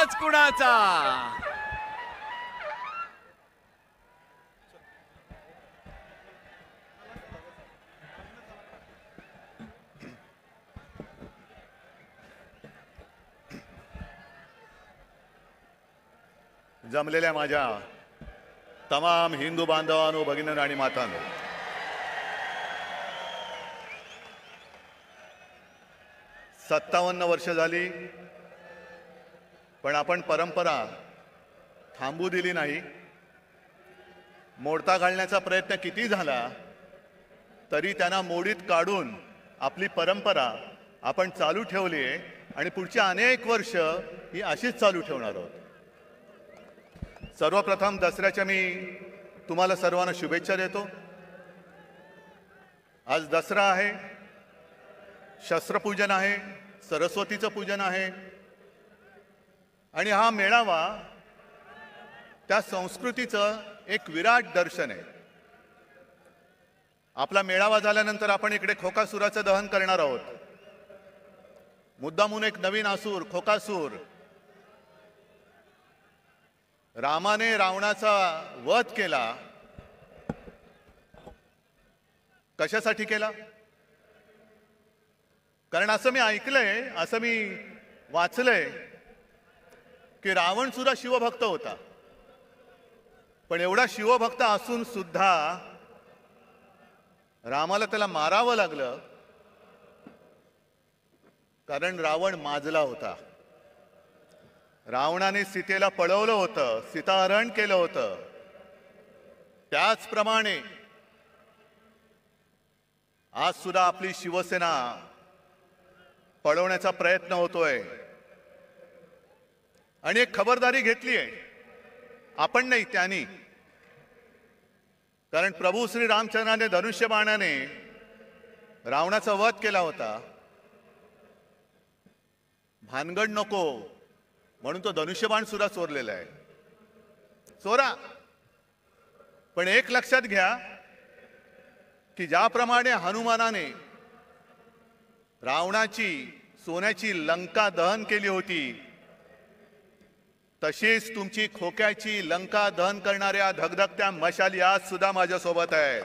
आवाज कुणाचा? जमलेल्या माझ्या तमाम हिंदू बांधवांनो, भगिनींनो आणि मातांनो, सत्तावन्न वर्ष झाली, पण आपण परंपरा थांबू दिली नाही. मोडता घालण्याचा प्रयत्न किती झाला तरी त्यांना मोडीत काढून आपली परंपरा आपण चालू ठेवली आहे आणि पुढची अनेक वर्ष ही अशीच चालू ठेवणार आहोत. सर्वप्रथम दसऱ्याच्या मी तुम्हाला सर्वांना शुभेच्छा देतो. आज दसरा आहे, शस्त्रपूजन आहे, सरस्वतीचं पूजन आहे आणि हा मेळावा त्या संस्कृतीचं एक विराट दर्शन आहे. आपला मेळावा झाल्यानंतर आपण इकडे खोकासुराचं दहन करणार आहोत. मुद्दामून एक नवीन असुर खोकासूर, रामाने रावणाचा वध केला. कशासाठी केला? कारण असं मी ऐकलंय, असं मी वाचलंय की रावण सुद्धा शिवभक्त होता. पण एवढा शिवभक्त असून सुद्धा रामाला त्याला मारावं लागलं कारण रावण माजला होता. रावणाने सीतेला पळवलं होतं, सीताहरण केलं होतं. त्याचप्रमाणे आज सुद्धा आपली शिवसेना पळवण्याचा प्रयत्न होतोय आणि एक खबरदारी घेतली आहे. आपण नाही, त्यांनी. कारण प्रभू श्री रामचंद्राने धनुष्यबाणाने रावणाचा वध केला होता. भानगड नको म्हणून तो धनुष्यबाण सुद्धा चोरलेला आहे. चोरा, पण एक लक्षात घ्या की ज्याप्रमाणे हनुमानाने रावणाची सोन्याची लंका दहन केली होती, तशीच तुमची खोक्याची लंका दहन करणाऱ्या धगधगत्या मशाली आज सुद्धा माझ्या सोबत आहेत.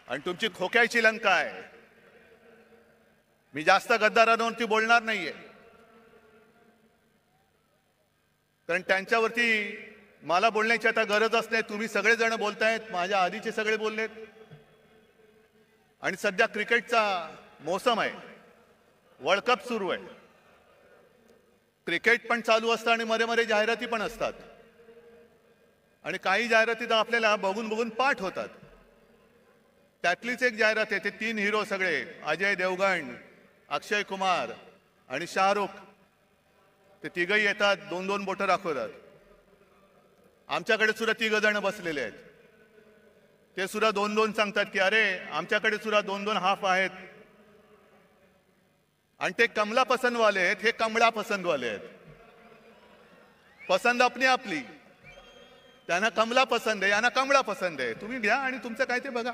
आणि तुमची खोक्याची लंका आहे. मी जास्त गद्दारांवरती बोलणार नाहीये, कारण त्यांच्यावरती मला बोलण्याची आता गरजच नाही. तुम्ही सगळेजण बोलतायत, माझ्या आधीचे सगळे बोललेत. आणि सध्या क्रिकेटचा मोसम आहे, वर्ल्ड कप सुरू आहे. क्रिकेट पण चालू असतं आणि मध्ये मध्ये जाहिराती पण असतात. आणि काही जाहिराती तर आपल्याला बघून बघून पाठ होतात. त्यातलीच एक जाहिरात आहे, ते 3 हिरो सगळे, अजय देवगण, अक्षय कुमार आणि शाहरुख, ते तिघही येतात, 2-2 बोटं दाखवतात. आमच्याकडे सुद्धा 3 जण बसलेले आहेत. ते सुद्धा 2-2 सांगतात की अरे आमच्याकडे सुद्धा 2-2 हाफ आहेत. आणि ते कमला पसंतवाले आहेत, हे कमळा पसंतवाले आहेत. पसंत आपली आपली. त्यांना कमला पसंत आहे, यांना कमळा पसंत आहे. तुम्ही घ्या आणि तुमचं काय ते बघा.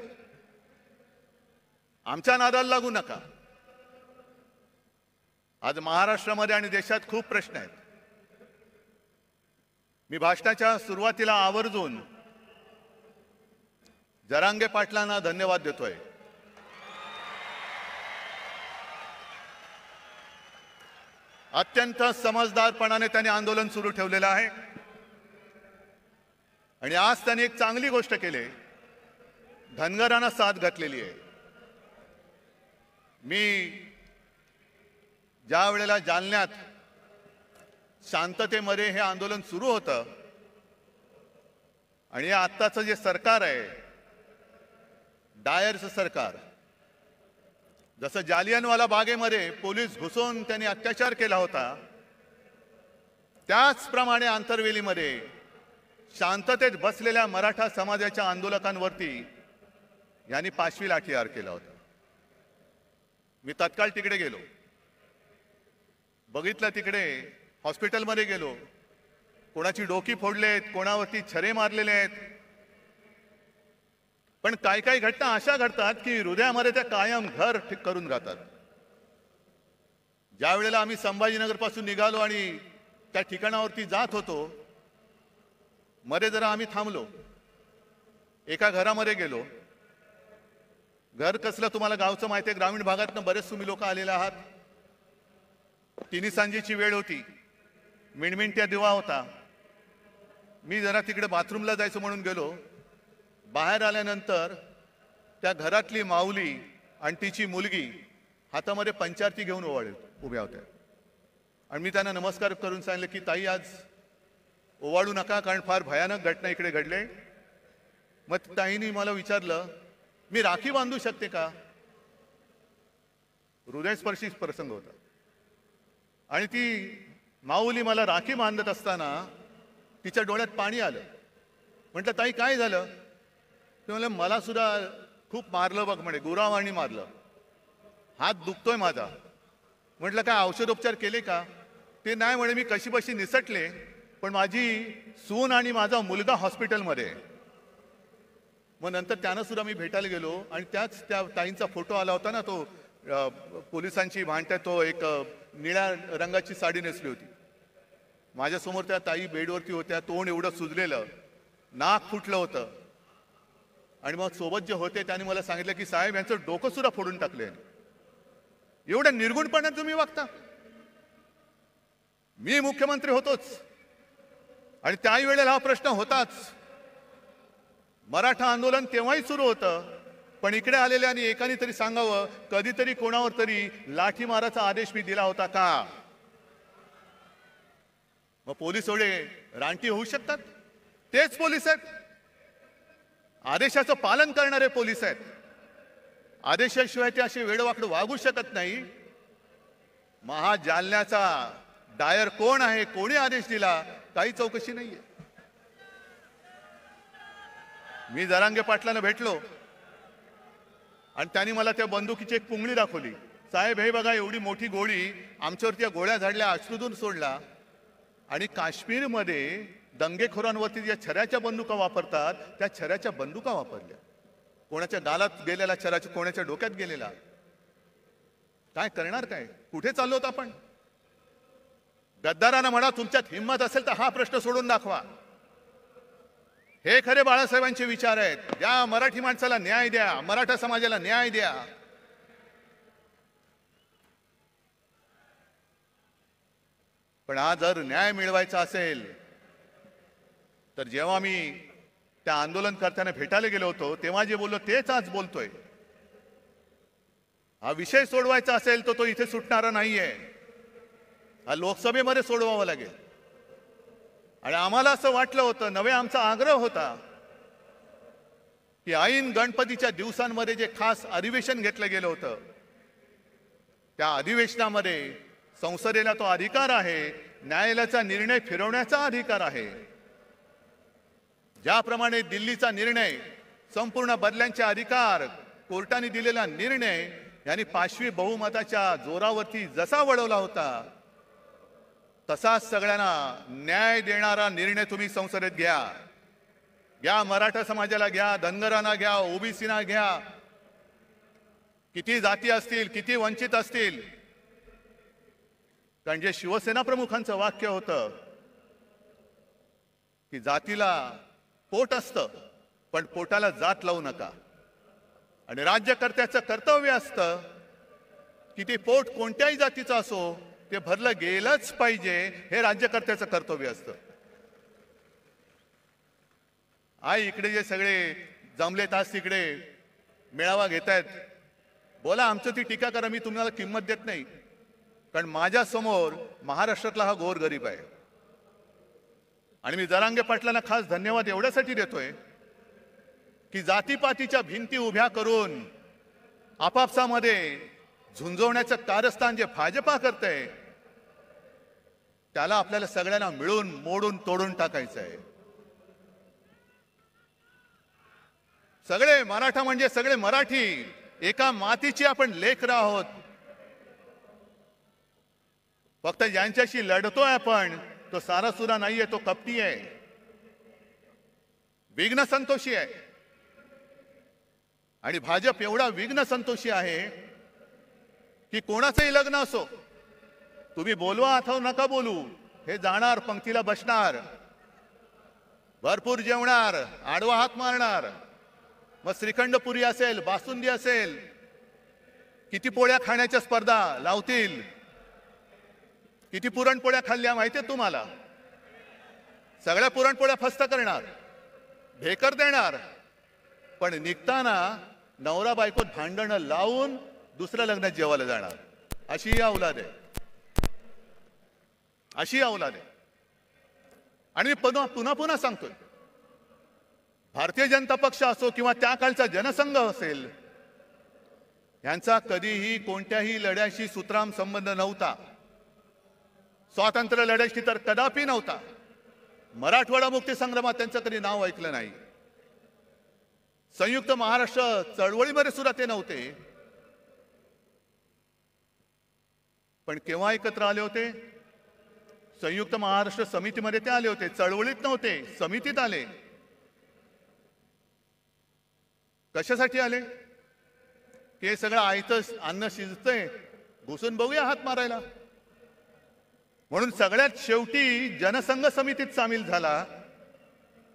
आमच्या नादाला लागू नका. आज महाराष्ट्रामध्ये आणि देशात खूप प्रश्न आहेत. मी भाषणाच्या सुरुवातीला आवर्जून जरांगे पाटलांना धन्यवाद देतोय. अत्यंत समजदारपणाने त्यांनी आंदोलन सुरू ठेवलेलं आहे आणि आज त्यांनी एक चांगली गोष्ट केली, धनगरांना साथ घातलेली आहे. मी ज्या वेळेला जालन्यात शांततेमध्ये हे आंदोलन सुरू होतं आणि आत्ताचं जे सरकार आहे, डायरचं सरकार, जसं जालियनवाला बागेमध्ये पोलीस घुसून त्यांनी अत्याचार केला होता, त्याचप्रमाणे आंतरवेलीमध्ये शांततेत बसलेल्या मराठा समाजाच्या आंदोलकांवरती यांनी 5वी लाठीहार केला होता. मी तत्काळ तिकडे गेलो, बघितलं. तिकडे हॉस्पिटलमध्ये गेलो. कोणाची डोकी फोडलेत, कोणावरती छरे मारलेले आहेत. पण काही काही घटना अशा घडतात की हृदयामध्ये त्या कायम घर ठीक करून राहतात. ज्या वेळेला आम्ही संभाजीनगर पासून निघालो आणि त्या ठिकाणावरती जात होतो, मध्ये जरा आम्ही थांबलो, एका घरामध्ये गेलो. घर कसलं तुम्हाला गावचं माहिती आहे, ग्रामीण भागातनं बरेच तुम्ही लोक आलेले आहात. तिन्ही सांजेची वेळ होती, मिणमिणत्या दिवा होता. मी जरा तिकडे बाथरूमला जायचं म्हणून गेलो. बाहेर आल्यानंतर त्या घरातली माऊली आणि तिची मुलगी हातामध्ये पंचारती घेऊन उभ्या होत्या. आणि मी त्यांना नमस्कार करून सांगितलं की ताई, आज ओवाळू नका, कारण फार भयानक घटना इकडे घडले. मग ताईंनी मला विचारलं, मी राखी बांधू शकते का? हृदयस्पर्शी प्रसंग होता. आणि ती माऊली मला राखी बांधत असताना तिच्या डोळ्यात पाणी आलं. म्हटलं, ताई काय झालं? ते म्हणलं, मला सुद्धा खूप मारलं बघ म्हणे, गुरावानी मारलं, हात दुखतोय माझा. म्हटलं, काय औषधोपचार केले का? ते नाही म्हणे, मी कशीबशी निसटले, पण माझी सून आणि माझा मुलगा हॉस्पिटलमध्ये. मग नंतर त्यानं सुद्धा मी भेटायला गेलो आणि त्याच त्या ताईंचा फोटो आला होता ना, तो पोलिसांची भांडत्यात, तो एक निळ्या रंगाची साडी नेसली होती. माझ्यासमोर त्या ताई बेडवरती होत्या, तोंड एवढं सुजलेलं, नाक फुटलं होतं. आणि मग सोबत जे होते त्यांनी मला सांगितलं की साहेब, यांचं डोकं सुद्धा फोडून टाकले. एवढ्या निर्गुणपणात तुम्ही वागता? मी मुख्यमंत्री होतोच आणि त्याही वेळेला हा प्रश्न होताच. मराठा आंदोलन तेव्हाही सुरू होतं, पण इकडे आलेल्या आणि एकाने तरी सांगावं, कधीतरी कोणावर तरी लाठीमाराचा आदेश मी दिला होता का? मग पोलीस एवढे रानटी होऊ शकतात? तेच पोलीस आहेत, आदेशाचं पालन करणारे पोलीस आहेत. आदेशाशिवाय ते असे वेडवाकडं वागू शकत नाही. महाजालन्याचा डायर कोण आहे, कोणी आदेश दिला, काही चौकशी नाहीये. मी जरांगे पाटलांना भेटलो आणि त्यांनी मला त्या बंदुकीची एक पुंगळी दाखवली. साहेब, हे बघा, एवढी मोठी गोळी, आमच्यावरती गोळ्या झाडल्या, अश्रूतून सोडला. आणि काश्मीरमध्ये दंगेखोरांवरती ज्या छऱ्याच्या बंदुका वापरतात, त्या छऱ्याच्या बंदुका वापरल्या. कोणाच्या गालात गेलेला छऱ्याच्या, कोणाच्या डोक्यात गेलेला. काय करणार? काय कुठे चाललो होतो आपण? गद्दारांना म्हणा, तुमच्यात हिंमत असेल तर हा प्रश्न सोडून दाखवा. हे खरे बाळासाहेबांचे विचार आहेत. द्या मराठी माणसाला न्याय द्या, मराठा समाजाला न्याय द्या. पण आज जर न्याय मिळवायचा असेल तर जेव्हा मी त्या आंदोलनकर्त्यांना भेटायला गेलो होतो तेव्हा जे बोललो तेच आज बोलतोय. हा विषय सोडवायचा असेल तर तो इथे सुटणारा नाहीये, हा लोकसभेमध्ये सोडवावा लागेल. आणि आम्हाला असं वाटलं होतं, नवे आमचा आग्रह होता की ऐन गणपतीच्या दिवसांमध्ये जे खास अधिवेशन घेतलं गेलं होतं, त्या अधिवेशनामध्ये संसदेला तो अधिकार आहे, न्यायालयाचा निर्णय फिरवण्याचा अधिकार आहे. ज्याप्रमाणे दिल्लीचा निर्णय, संपूर्ण बदल्यांचे अधिकार, कोर्टाने दिलेला निर्णय यांनी 5वी बहुमताच्या जोरावरती जसा वळवला होता, तसाच सगळ्यांना न्याय देणारा निर्णय तुम्ही संसदेत घ्या. घ्या, मराठा समाजाला घ्या, धनगरांना घ्या, ओबीसीना घ्या, किती जाती असतील, किती वंचित असतील. कारण जे शिवसेना प्रमुखांचं वाक्य होतं की जातीला पोट असतं पण पोटाला जात लावू नका. आणि राज्यकर्त्याचं कर्तव्य असतं की ते पोट कोणत्याही जातीचं असो, ते भरलं गेलंच पाहिजे, हे राज्यकर्त्याचं कर्तव्य असतं. आई इकडे जे सगळे जमलेत आज तिकडे मेळावा घेतायत, बोला, आमचं ती टीका करा, मी तुम्हाला किंमत देत नाही. कारण माझ्या समोर महाराष्ट्रातला हा गोरगरीब आहे. आणि मी जरांगे पाटलांना खास धन्यवाद एवढ्यासाठी देतोय की जातीपातीच्या भिंती उभ्या करून आपापसामध्ये झुंजवण्याचं कारस्थान जे भाजपा करते, त्याला आपल्याला सगळ्यांना मिळून मोडून तोडून टाकायचं आहे. सगळे मराठा म्हणजे सगळे मराठी, एका मातीची आपण लेकरं आहोत. फक्त ज्यांच्याशी लढतोय आपण, तो सारासुरा नाहीये, तो कपटी आहे, विघ्न संतोषी आहे. आणि भाजप एवढा विघ्न संतोषी आहे की कोणाचंही लग्न असो, तुम्ही बोलवा अथवा नका बोलू, हे जाणार, पंक्तीला बसणार, भरपूर जेवणार, आडवा हात मारणार, मग श्रीखंड पुरी असेल, बासुंदी असेल, किती पोळ्या खाण्याच्या स्पर्धा लावतील. किती पुरणपोळ्या खाल्ल्या माहितीये तुम्हाला? सगळ्या पुरणपोळ्या फस्त करणार, ढेकर देणार, पण निघताना नवरा बायकोत भांडणं लावून दुसऱ्या लग्नात जेवायला जाणार. अशी ही औलाद आहे, अशी औलाद आहे. आणि मी पुन्हा पुन्हा सांगतोय, भारतीय जनता पक्ष असो किंवा त्या काळचा जनसंघ असेल, यांचा कधीही कोणत्याही लढ्याशी सुतराम संबंध नव्हता. स्वातंत्र्य लढ्याशी तर कदापि नव्हता. मराठवाडा मुक्ती संग्रामात त्यांचं कधी नाव ऐकलं नाही. संयुक्त महाराष्ट्र चळवळीमध्ये सुद्धा ते नव्हते. पण केव्हा एकत्र आले होते? संयुक्त महाराष्ट्र समितीमध्ये ते आले होते. चळवळीत नव्हते, समितीत आले. कशासाठी आले? हे सगळं आयतं अन्न शिजतंय, घुसून बघूया हात मारायला. म्हणून सगळ्यात शेवटी जनसंघ समितीत सामील झाला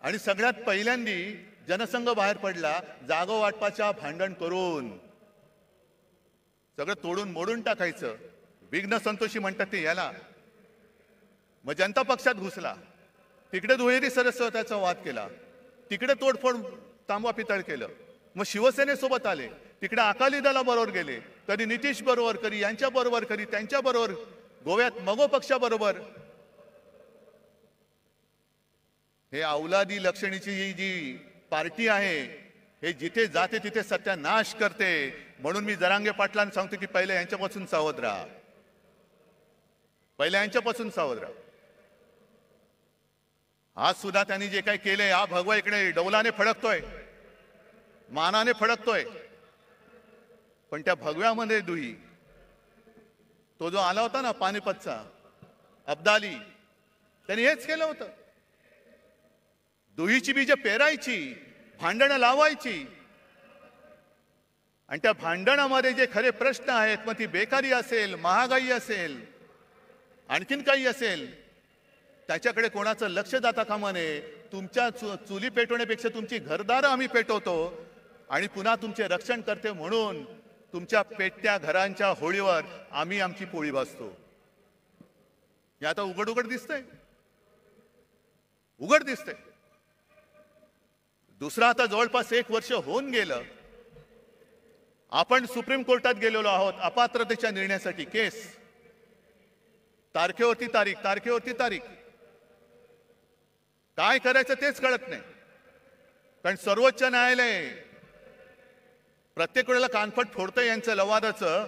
आणि सगळ्यात पहिल्यांदी जनसंघ बाहेर पडला, जागो वाटपाच्या भांडण करून सगळं तोडून मोडून टाकायचं. विघ्न संतोषी म्हणतात ते याला. मग जनता पक्षात घुसला, तिकडे दुहेरी सदस्यत्वाचा वाद केला, तिकडे तोडफोड तांबा पितळ केलं. मग शिवसेनेसोबत आले, तिकडे अकाली दलाबरोबर गेले, कधी नितीश बरोबर, कधी यांच्या बरोबर, कधी त्यांच्या बरोबर, गोव्यात मगो पक्षाबरोबर. हे औलादी लक्षणीची ही जी पार्टी आहे, हे जिथे जाते तिथे सत्यानाश करते. म्हणून मी जरांगे पाटलांना सांगतो की पहिले यांच्यापासून सावध राहा, पहिले यांच्यापासून सावध राहा. आज सुद्धा त्यांनी जे काही केले, हा भगवा इकडे डौलाने फडकतोय, मानाने फडकतोय, पण त्या भगव्यामध्ये दुही, तो जो आला होता ना पानिपतचा अब्दाली, त्यांनी हेच केलं होतं. दुहीची बीज पेरायची, भांडणं लावायची, आणि त्या भांडणामध्ये जे खरे प्रश्न आहेत, मग ती बेकारी असेल, महागाई असेल, आणखीन काही असेल, त्याच्याकडे कोणाचं लक्ष जाता कामा नये. तुमच्या चुली पेटवण्यापेक्षा तुमची घरदारं आम्ही पेटवतो आणि पुन्हा तुमचे रक्षण करते म्हणून तुमच्या पेटत्या घरांच्या होळीवर आम्ही आमची पोळी भाजतो. हे आता उघड उघड दिसतंय, उघड दिसतंय. दुसरा आता जवळपास 1 वर्ष होऊन गेलं. आपण सुप्रीम कोर्टात गेलेलो आहोत अपात्रतेच्या निर्णयासाठी. केस तारखेवरती तारीख, तारखेवरती तारीख. काय करायचं तेच कळत नाही. कारण सर्वोच्च न्यायालय प्रत्येक वेळेला कानफट फोडतंय यांचं लवादाचं,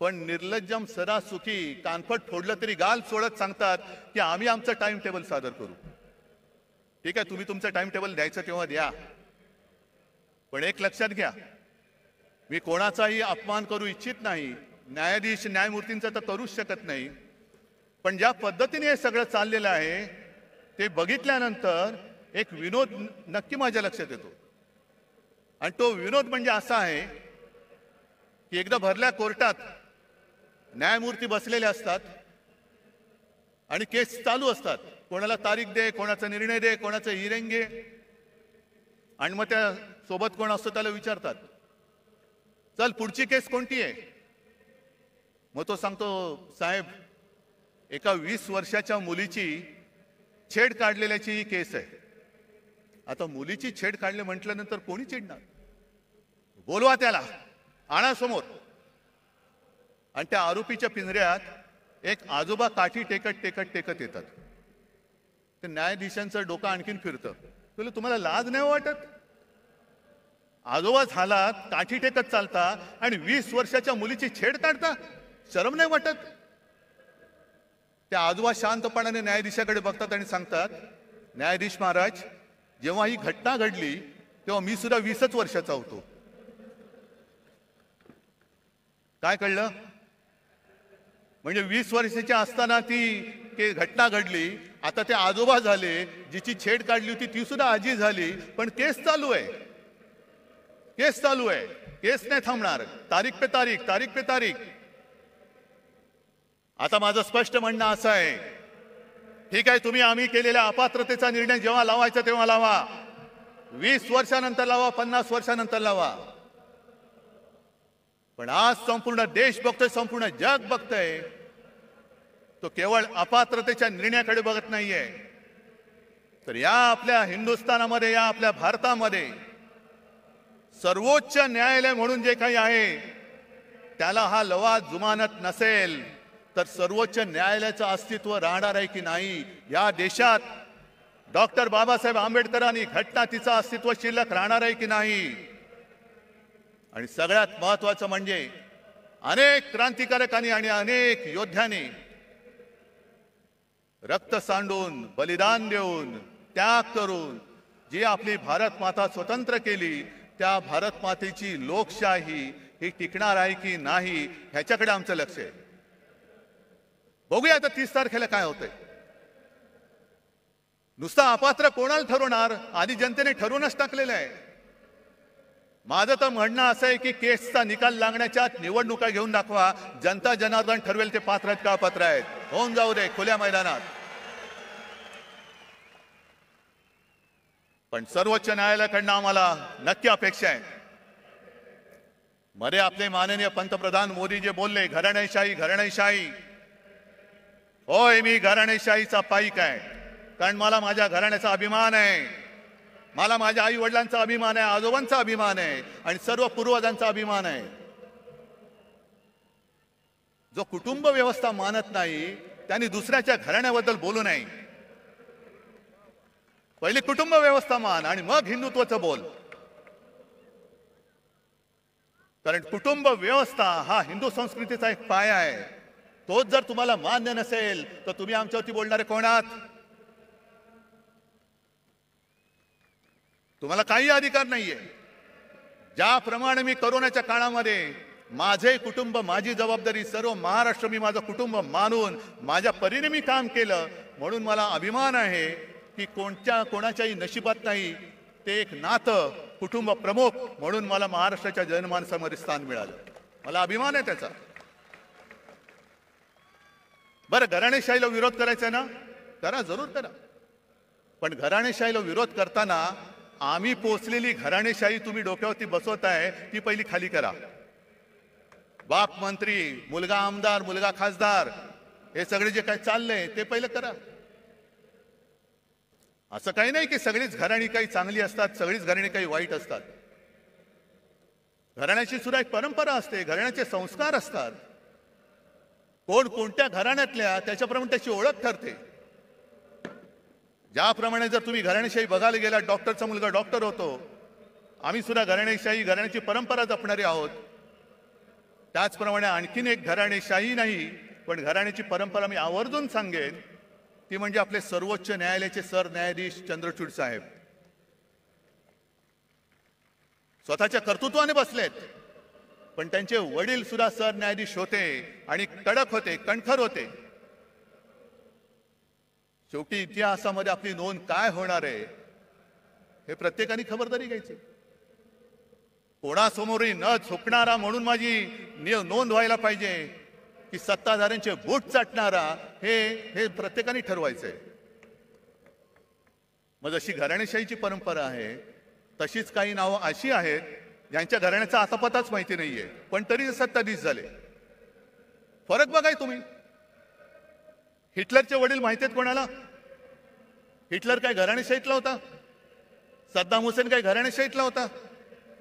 पण निर्लज्जम सरासुखी कानफट फोडलं तरी गाल सोडत सांगतात की आम्ही आमचं टाइम टेबल सादर करू. ठीक आहे, तुम्ही तुमचं टाइम टेबल द्यायचं तेव्हा द्या, पण एक लक्षात घ्या, मी कोणाचाही अपमान करू इच्छित नाही, न्यायाधीश न्यायमूर्तींचा तर करूच शकत नाही. पण ज्या पद्धतीने हे सगळं चाललेलं आहे ते बघितल्यानंतर एक विनोद नक्की माझ्या लक्षात येतो. आणि तो विनोद म्हणजे असा आहे की एकदा भरल्या कोर्टात न्यायमूर्ती बसलेले असतात आणि केस चालू असतात. कोणाला तारीख दे, कोणाचा निर्णय दे, कोणाचं हिअरिंग घे, आणि मग त्या सोबत कोण असतो त्याला विचारतात, चल पुढची केस कोणती आहे? मग तो सांगतो, साहेब एका 20 वर्षाच्या मुलीची छेड काढलेल्याची ही केस आहे. आता मुलीची छेड काढले म्हटल्यानंतर कोणी चिडणार? बोलवा त्याला, आणा समोर. आणि त्या आरोपीच्या पिंजऱ्यात एक आजोबा काठी टेकत टेकत टेकत येतात. ते न्यायाधीशांचं डोकं आणखीन फिरतं. तुम्हाला लाज नाही वाटत? आजोबा झालात, काठी टेकत चालता आणि 20 वर्षाच्या मुलीची छेड काढता, शरम नाही वाटत? त्या आजोबा शांतपणाने न्यायाधीशाकडे बघतात आणि सांगतात, न्यायाधीश महाराज, जेव्हा ही घटना घडली तेव्हा मी सुद्धा 20च वर्षाचा होतो. काय कळलं? म्हणजे 20 वर्षाच्या असताना ती घटना घडली, आता ते आजोबा झाले, जिची छेड काढली होती ती सुद्धा आजी झाली, पण केस चालू आहे, केस चालू आहे, केस नाही थांबणार, तारीख पे तारीख, तारीख पे तारीख. आता माझं स्पष्ट म्हणणं असं आहे, ठीक आहे, तुम्ही आम्ही केलेल्या अपात्रतेचा निर्णय जेव्हा लावायचा तेव्हा लावा, 20 वर्षानंतर लावा, 50 वर्षानंतर लावा, पण आज संपूर्ण देश बघतोय, संपूर्ण जग बघतोय, तो केवळ अपात्रतेच्या निर्णयाकडे बघत नाहीये, तर या आपल्या हिंदुस्थानामध्ये, या आपल्या भारतामध्ये सर्वोच्च न्यायालय म्हणून जे काही आहे त्याला हा लवाद जुमानत नसेल तर सर्वोच्च न्यायालयाचं अस्तित्व राहणार आहे की नाही? या देशात डॉक्टर बाबासाहेब आंबेडकरांनी घटना तिचं अस्तित्व शिल्लक राहणार आहे की नाही? आणि सगळ्यात महत्वाचं म्हणजे अनेक क्रांतिकारकांनी आणि अनेक योद्ध्यांनी रक्त सांडून, बलिदान देऊन, त्याग करून जी आपली भारत माता स्वतंत्र केली, त्या भारत मातेची लोकशाही ही टिकणार आहे की नाही ह्याच्याकडे आमचं लक्ष आहे. बघूया आता 30 तारखेला काय होतंय. नुसता अपात्र कोणाला ठरवणार? आधी जनतेने ठरवूनच टाकलेलं आहे. माझं तर म्हणणं असं आहे की केसचा निकाल लागण्याच्या निवडणुका घेऊन दाखवा, जनता जनार्दन ठरवेल ते पात्र आहेत का अपात्र आहेत, होऊन जाऊ दे खुल्या मैदानात. पण सर्वोच्च न्यायालयाकडनं आम्हाला नक्की अपेक्षा आहे. मध्ये आपले माननीय पंतप्रधान मोदी जे बोलले, घराणेशाही घराणेशाही, होय मी घराणेशाहीचा पाईक आहे, कारण मला माझ्या घराण्याचा अभिमान आहे, मला माझ्या आई वडिलांचा अभिमान आहे, आजोबांचा अभिमान आहे आणि सर्व पूर्वजांचा अभिमान आहे. जो कुटुंब व्यवस्था मानत नाही त्यांनी दुसऱ्याच्या घराण्याबद्दल बोलू नये. पहिले कुटुंब व्यवस्था मान आणि मग हिंदुत्वाचं बोल. कारण कुटुंब व्यवस्था हा हिंदू संस्कृतीचा एक पाया आहे. तोच जर तुम्हाला मान्य नसेल तर तुम्ही आमच्यावरती बोलणारे कोण आहात? तुम्हाला काही अधिकार नाहीये. ज्याप्रमाणे मी कोरोनाच्या काळामध्ये माझे कुटुंब, माझी जबाबदारी, सर्व महाराष्ट्र मी माझं कुटुंब मानून माझ्या परीने मी काम केलं, म्हणून मला अभिमान आहे की कोणाच्याही नशिबात नाही ते एक नातं कुटुंब प्रमुख म्हणून मला महाराष्ट्राच्या जनमानसामध्ये स्थान मिळालं. मला अभिमान आहे त्याचा. बरं, घराणेशाहीला विरोध करायचा ना, करा, जरूर करा. पण घराणेशाहीला विरोध करताना आम्ही पोचलेली घराणेशाही तुम्ही डोक्यावरती बसवताय ती पहिली खाली करा. बाप मंत्री, मुलगा आमदार, मुलगा खासदार, हे सगळे जे काही चाललंय ते पहिलं करा. असं काही नाही की सगळीच घराणी काही चांगली असतात, सगळीच घराणी काही वाईट असतात. घराण्याची सुद्धा एक परंपरा असते, घराण्याचे संस्कार असतात. कोण कोणत्या घराण्यातल्या त्याच्याप्रमाणे त्याची ओळख ठरते. ज्याप्रमाणे जर तुम्ही घराणेशाही बघायला गेला, डॉक्टरचा मुलगा डॉक्टर होतो, आम्ही सुद्धा घराणेशाही, घराण्याची परंपरा जपणारे आहोत. त्याचप्रमाणे आणखीन एक घराणेशाही नाही पण घराण्याची परंपरा मी आवर्जून सांगेन, ती म्हणजे आपले सर्वोच्च न्यायालयाचे सरन्यायाधीश चंद्रचूड साहेब. स्वतःच्या कर्तृत्वाने बसलेत, पण त्यांचे वडील सुद्धा सरन्यायाधीश होते आणि कडक होते, कणखर होते. शेवटी इतिहासामध्ये आपली नोंद काय होणार आहे हे प्रत्येकाने खबरदारी घ्यायची. कोणासमोरही न झुकणारा म्हणून माझी नोंद व्हायला पाहिजे की सत्ताधाऱ्यांचे बूट चाटणारा, हे प्रत्येकाने ठरवायचंय. मग जशी घराणेशाहीची परंपरा आहे तशीच काही नावं अशी आहेत ज्यांच्या घराण्याचा आता पताच माहिती नाहीये, पण तरी सत्ताधीश झाले. फरक बघाय तुम्ही. हिटलरचे वडील माहिती आहेत कोणाला? हिटलर काय घराणेशाहीतला होता? सद्दाम हुसेन काय घराणेशाहीतला होता?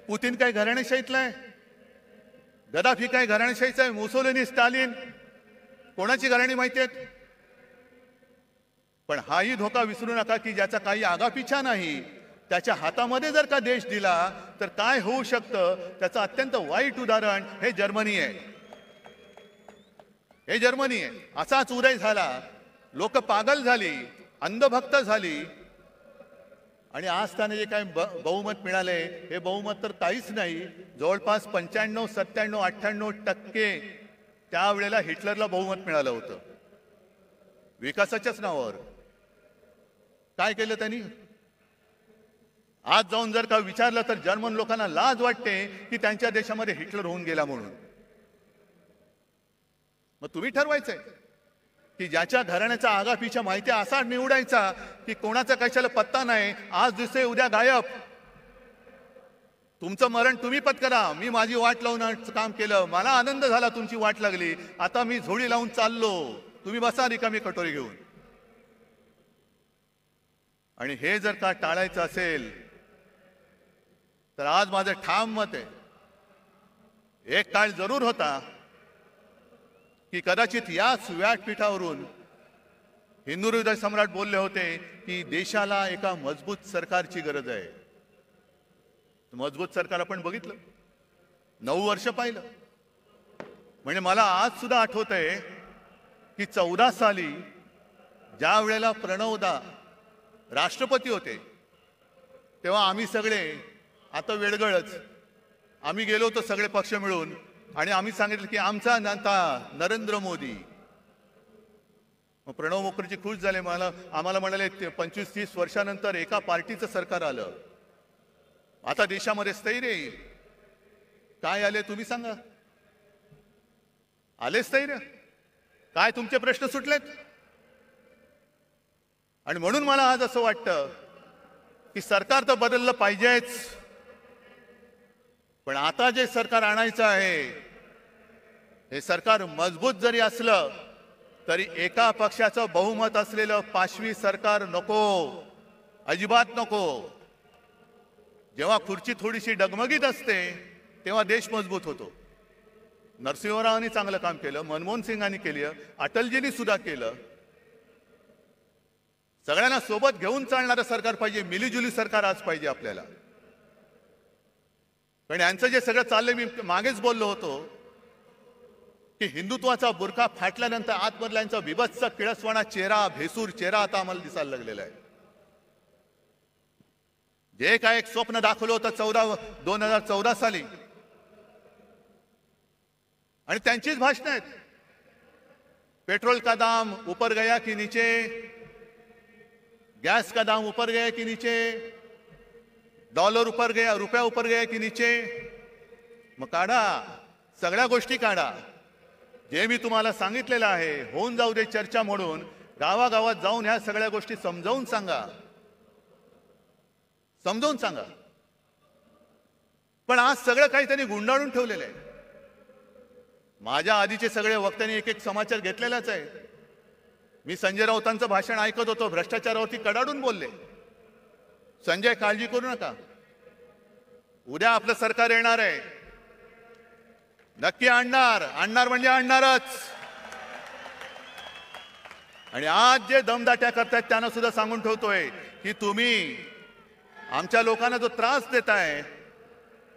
पुतीन काय घराणेशाहीतला आहे? गदाफी काय घराणेशाहीचा आहे? मुसोलिनी, स्टालिन, कोणाची घराणी माहिती आहेत? पण हाही धोका विसरू नका की ज्याचा काही आगापिछा नाही, त्याच्या हातामध्ये जर का देश दिला तर काय होऊ शकतं त्याचं अत्यंत वाईट उदाहरण हे जर्मनी आहे. हे जर्मनी आहे. असाच उदय झाला, लोक पागल झाली, अंधभक्त झाली आणि आज त्याने जे काही बहुमत मिळाले हे बहुमत तर काहीच नाही. जवळपास 95, 97, 98% त्यावेळेला हिटलरला बहुमत मिळालं होतं विकासाच्याच नावावर. काय केलं त्यांनी? आज जाऊन जर का विचारलं तर जर्मन लोकांना लाज वाटते की त्यांच्या देशामध्ये हिटलर होऊन गेला म्हणून. मग तुम्ही ठरवायचंय की ज्याच्या घराण्याचा आगापिछा माहिती असा निवडायचा की कोणाचा कशाला पत्ता नाही, आज दिसते उद्या गायब. तुमचं मरण तुम्ही पत्करा, मी माझी वाट लावून काम केलं, मला आनंद झाला तुमची वाट लागली, आता मी झोळी लावून चाललो, तुम्ही बसा रिकामी कटोरी घेऊन. आणि हे जर का टाळायचं असेल तर आज माझं ठाम मत आहे, एक काळ जरूर होता की कदाचित याच व्यासपीठावरून हिंदू हृदय सम्राट बोलले होते की देशाला एका मजबूत सरकारची गरज आहे. मजबूत सरकार आपण बघितलं, 9 वर्ष पाहिलं. म्हणजे मला आज सुद्धा आठवत आहे की 14 साली ज्या वेळेला प्रणवदा राष्ट्रपती होते तेव्हा आम्ही सगळे, आता वेडगळच, आम्ही गेलो होतो सगळे पक्ष मिळून आणि आम्ही सांगितलं की आमचा नेता नरेंद्र मोदी. मग प्रणव मुखर्जी खुश झाले, आम्हाला म्हणाले 25-30 वर्षानंतर एका पार्टीचं सरकार आलं, आता देशामध्ये स्थैर्य येईल. काय आले तुम्ही सांगा? आले स्थैर्य? काय तुमचे प्रश्न सुटलेत? आणि म्हणून मला आज असं वाटतं की सरकार तर बदललं पाहिजेच, पण आता जे सरकार आणायचं आहे हे सरकार मजबूत जरी असलं तरी एका पक्षाचं बहुमत असलेलं पाशवी सरकार नको, अजिबात नको. जेव्हा खुर्ची थोडीशी डगमगीत असते तेव्हा देश मजबूत होतो. नरसिंहरावांनी चांगलं काम केलं, मनमोहन सिंगांनी केलं, अटलजींनी सुद्धा केलं. सगळ्यांना सोबत घेऊन चालणारं सरकार पाहिजे, मिलीजुली सरकार आज पाहिजे आपल्याला. पण यांचं जे सगळं चाललंय, मी मागेच बोललो होतो की हिंदुत्वाचा बुरखा फाटल्यानंतर आतमधला यांचा बिभत्स किळसवाणा चेहरा, भेसूर चेहरा आता आम्हाला दिसायला लागलेला आहे. जे काय एक स्वप्न दाखवलं होतं 2014 साली, आणि त्यांचीच भाषणं आहेत. पेट्रोल का दाम ऊपर गया की नीचे, गैस का दाम ऊपर गया कि नीचे, डॉलर ऊपर गया, रुपया ऊपर गया कि नीचे. मग काढा, सगळ्या गोष्टी काढा. जे मी तुम्हाला सांगितलेलं आहे, होऊन जाऊ दे चर्चा म्हणून, गावागावात जाऊन ह्या सगळ्या गोष्टी समजावून सांगा, समजावून सांगा. पण आज सगळं काही त्यांनी गुंडाळून ठेवलेलं आहे. माझ्या आधीचे सगळे वक्त्यांनी एक एक समाचार घेतलेलाच आहे. मी संजय राऊतांचं भाषण ऐकत होतो, भ्रष्टाचारावरती कडाडून बोलले. संजय, काळजी करू नका, उद्या आपलं सरकार येणार आहे, नक्की आणणार म्हणजे आणणारच. आणि आज जे दमदाट्या करतायत त्यांना सुद्धा सांगून ठेवतोय की तुम्ही आमच्या लोकांना जो त्रास देताय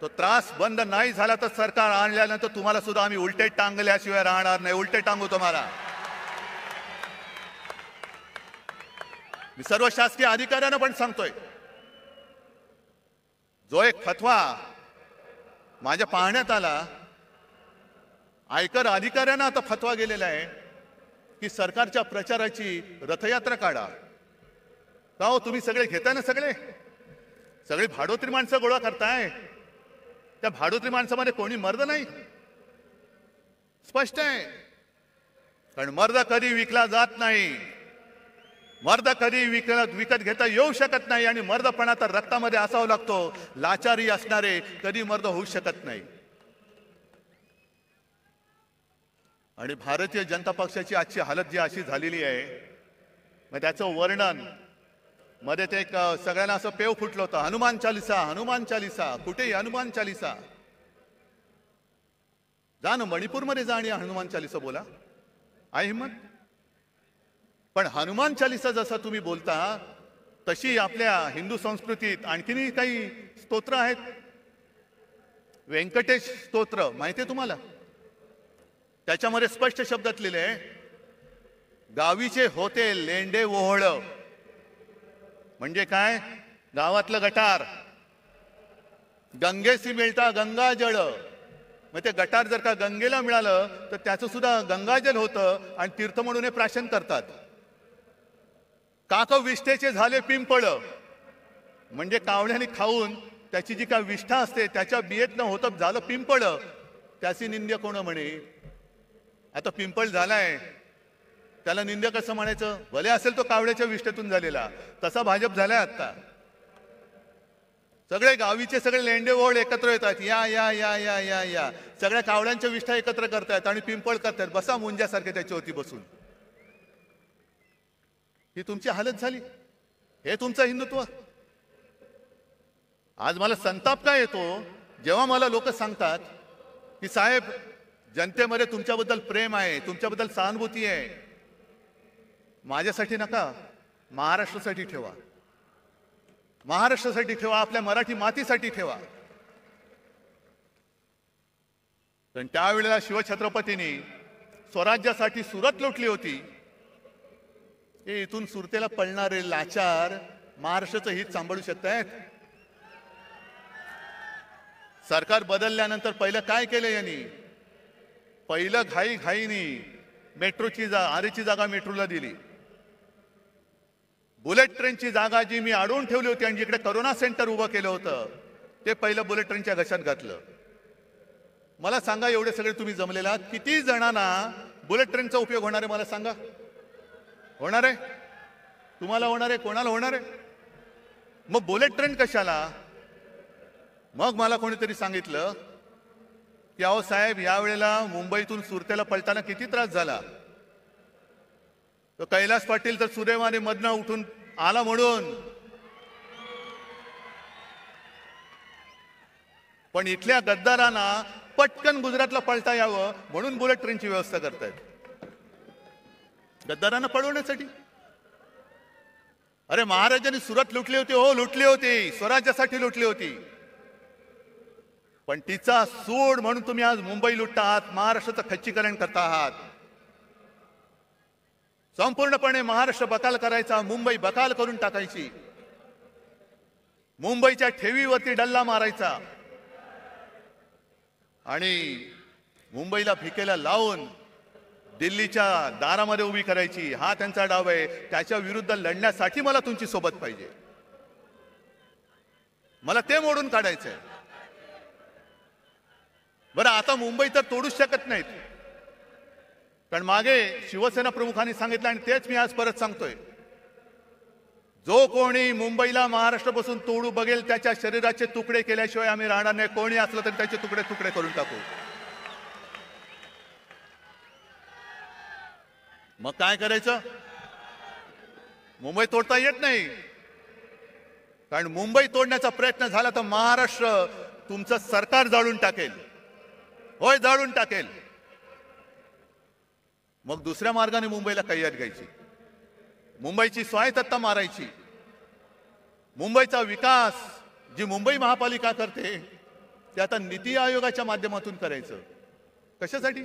तो त्रास बंद नाही झाला तर सरकार आणल्यानंतर तुम्हाला सुद्धा आम्ही उलटे टांगल्याशिवाय राहणार नाही, उलटे टांगू तुम्हाला. मी सर्व शासकीय अधिकाऱ्यांना पण सांगतोय, जो एक फतवा माझ्या पाहण्यात आला, आयकर अधिकाऱ्यांना आता फतवा गेलेला आहे की सरकारच्या प्रचाराची रथयात्रा काढा. का हो, तुम्ही सगळे घेताय ना, सगळे भाडोत्री माणसं गोळा करताय. त्या भाडोत्री माणसामध्ये कोणी मर्द नाही, स्पष्ट आहे. कारण मर्द कधी विकला जात नाही, मर्द कधी विकत घेता येऊ शकत नाही. आणि मर्दपणा तर रक्तामध्ये असावा लागतो. लाचारी असणारे कधी मर्द होऊ शकत नाही. आणि भारतीय जनता पक्षाची आजची हालत जी अशी झालेली आहे, मग त्याचं वर्णन मध्ये ते एक सगळ्यांना असं पेव फुटलं होतं, हनुमान चालिसा. कुठेही हनुमान चालिसा. जा ना मणिपूरमध्ये जा आणि हनुमान चालिसा बोला, आहे हिम्मत. पण हनुमान चालिसा जसा तुम्ही बोलता तशी आपल्या हिंदू संस्कृतीत आणखीनही काही स्तोत्र आहेत. व्यंकटेश स्तोत्र माहिती आहे तुम्हाला? त्याच्यामध्ये स्पष्ट शब्दात लिहिले आहे, गावीचे होते लेंडे ओहळ. म्हणजे काय? गावातलं गटार, गंगेसी मिळता गंगाजळ. मग ते गटार जर का गंगेला मिळालं तर त्याचं सुद्धा गंगाजल होतं आणि तीर्थ म्हणून हे प्राशन करतात. काक विष्ठेचे झाले पिंपळ, म्हणजे कावळ्याने खाऊन त्याची जी काय विष्ठा असते त्याच्या बियेतनं होतं झालं पिंपळ, त्याची निंद्य कोण म्हणे. आता पिंपळ झालाय त्याला निंदा कसं म्हणायचं? भले असेल तो कावड्याच्या विष्ठेतून झालेला, तसा भाजप झालाय आता. सगळे गावीचे सगळे लेंडे ओळ एकत्र येतात, या या या या या या सगळ्या कावड्यांच्या विष्ठा एकत्र करतायत आणि पिंपळ करतायत, बसा मुंज्यासारखे त्याच्यावरती बसून. ही तुमची हालत झाली. हे तुमचं हिंदुत्व. आज मला संताप काय येतो जेव्हा मला लोक सांगतात की साहेब जनतेमध्ये तुमच्याबद्दल प्रेम आहे, तुमच्याबद्दल सहानुभूती आहे. माझ्यासाठी नका, महाराष्ट्रासाठी ठेवा. महाराष्ट्रासाठी ठेवा, आपल्या मराठी मातीसाठी ठेवा. पण त्यावेळेला शिवछत्रपतींनी स्वराज्यासाठी सुरत लुटली होती. हे इथून सुरतेला पळणारे लाचार महाराष्ट्राचं हित सांभाळू शकतायत? सरकार बदलल्यानंतर पहिलं काय केलं यांनी? पहिलं घाईघाईनी मेट्रोची आरेची जागा मेट्रोला दिली. बुलेट ट्रेनची जागा जी मी अडवून ठेवली होती आणि जिकडे करोना सेंटर उभं केलं होतं ते पहिलं बुलेट ट्रेनच्या घशात घातलं. मला सांगा, एवढे सगळे तुम्ही जमलेला किती जणांना बुलेट ट्रेनचा उपयोग होणार आहे? मला सांगा. होणार आहे? तुम्हाला होणार आहे? कोणाला होणार आहे? मग बुलेट ट्रेन कशाला? मग मला कोणीतरी सांगितलं की अहो साहेब, यावेळेला मुंबईतून सुरतेला पळताना किती त्रास झाला. तो कैलास पाटील तर सुदैवाने मधनं उठून आला म्हणून, पण इथल्या गद्दारांना पटकन गुजरातला पळता यावं म्हणून बुलेट ट्रेनची व्यवस्था करतायत. गद्दारांना पळवण्यासाठी. अरे महाराजांनी सुरत लुटली होती, हो लुटली होती, स्वराज्यासाठी लुटली होती. पण तिचा सूड म्हणून तुम्ही आज मुंबई लुटता आहात, महाराष्ट्राचं खच्चीकरण करता आहात. संपूर्णपणे महाराष्ट्र बकाल करायचा, मुंबई बकाल करून टाकायची, मुंबईच्या ठेवीवरती डल्ला मारायचा आणि मुंबईला भिकेला लावून दिल्लीच्या दारामध्ये उभी करायची. हा त्यांचा डाव आहे. त्याच्या विरुद्ध लढण्यासाठी मला तुमची सोबत पाहिजे. मला ते मोडून काढायचंय. बरं, आता मुंबई तर तोडूच शकत नाहीत, कारण मागे शिवसेना प्रमुखांनी सांगितलं आणि तेच मी आज परत सांगतोय, जो कोणी मुंबईला महाराष्ट्रापासून तोडू बघेल त्याच्या शरीराचे तुकडे केल्याशिवाय आम्ही राहणार नाही. कोणी असलं तरी त्याचे तुकडे तुकडे करून टाकू. मग काय करायचं? मुंबई तोडता येत नाही, कारण मुंबई तोडण्याचा प्रयत्न झाला तर महाराष्ट्र तुमचं सरकार जाळून टाकेल. होय, जाळून टाकेल. मग दुसऱ्या मार्गाने मुंबईला कैयात घ्यायची, मुंबईची स्वायत्तता मारायची. मुंबईचा विकास जी मुंबई महापालिका करते ते आता नीती आयोगाच्या माध्यमातून करायचं. कशासाठी?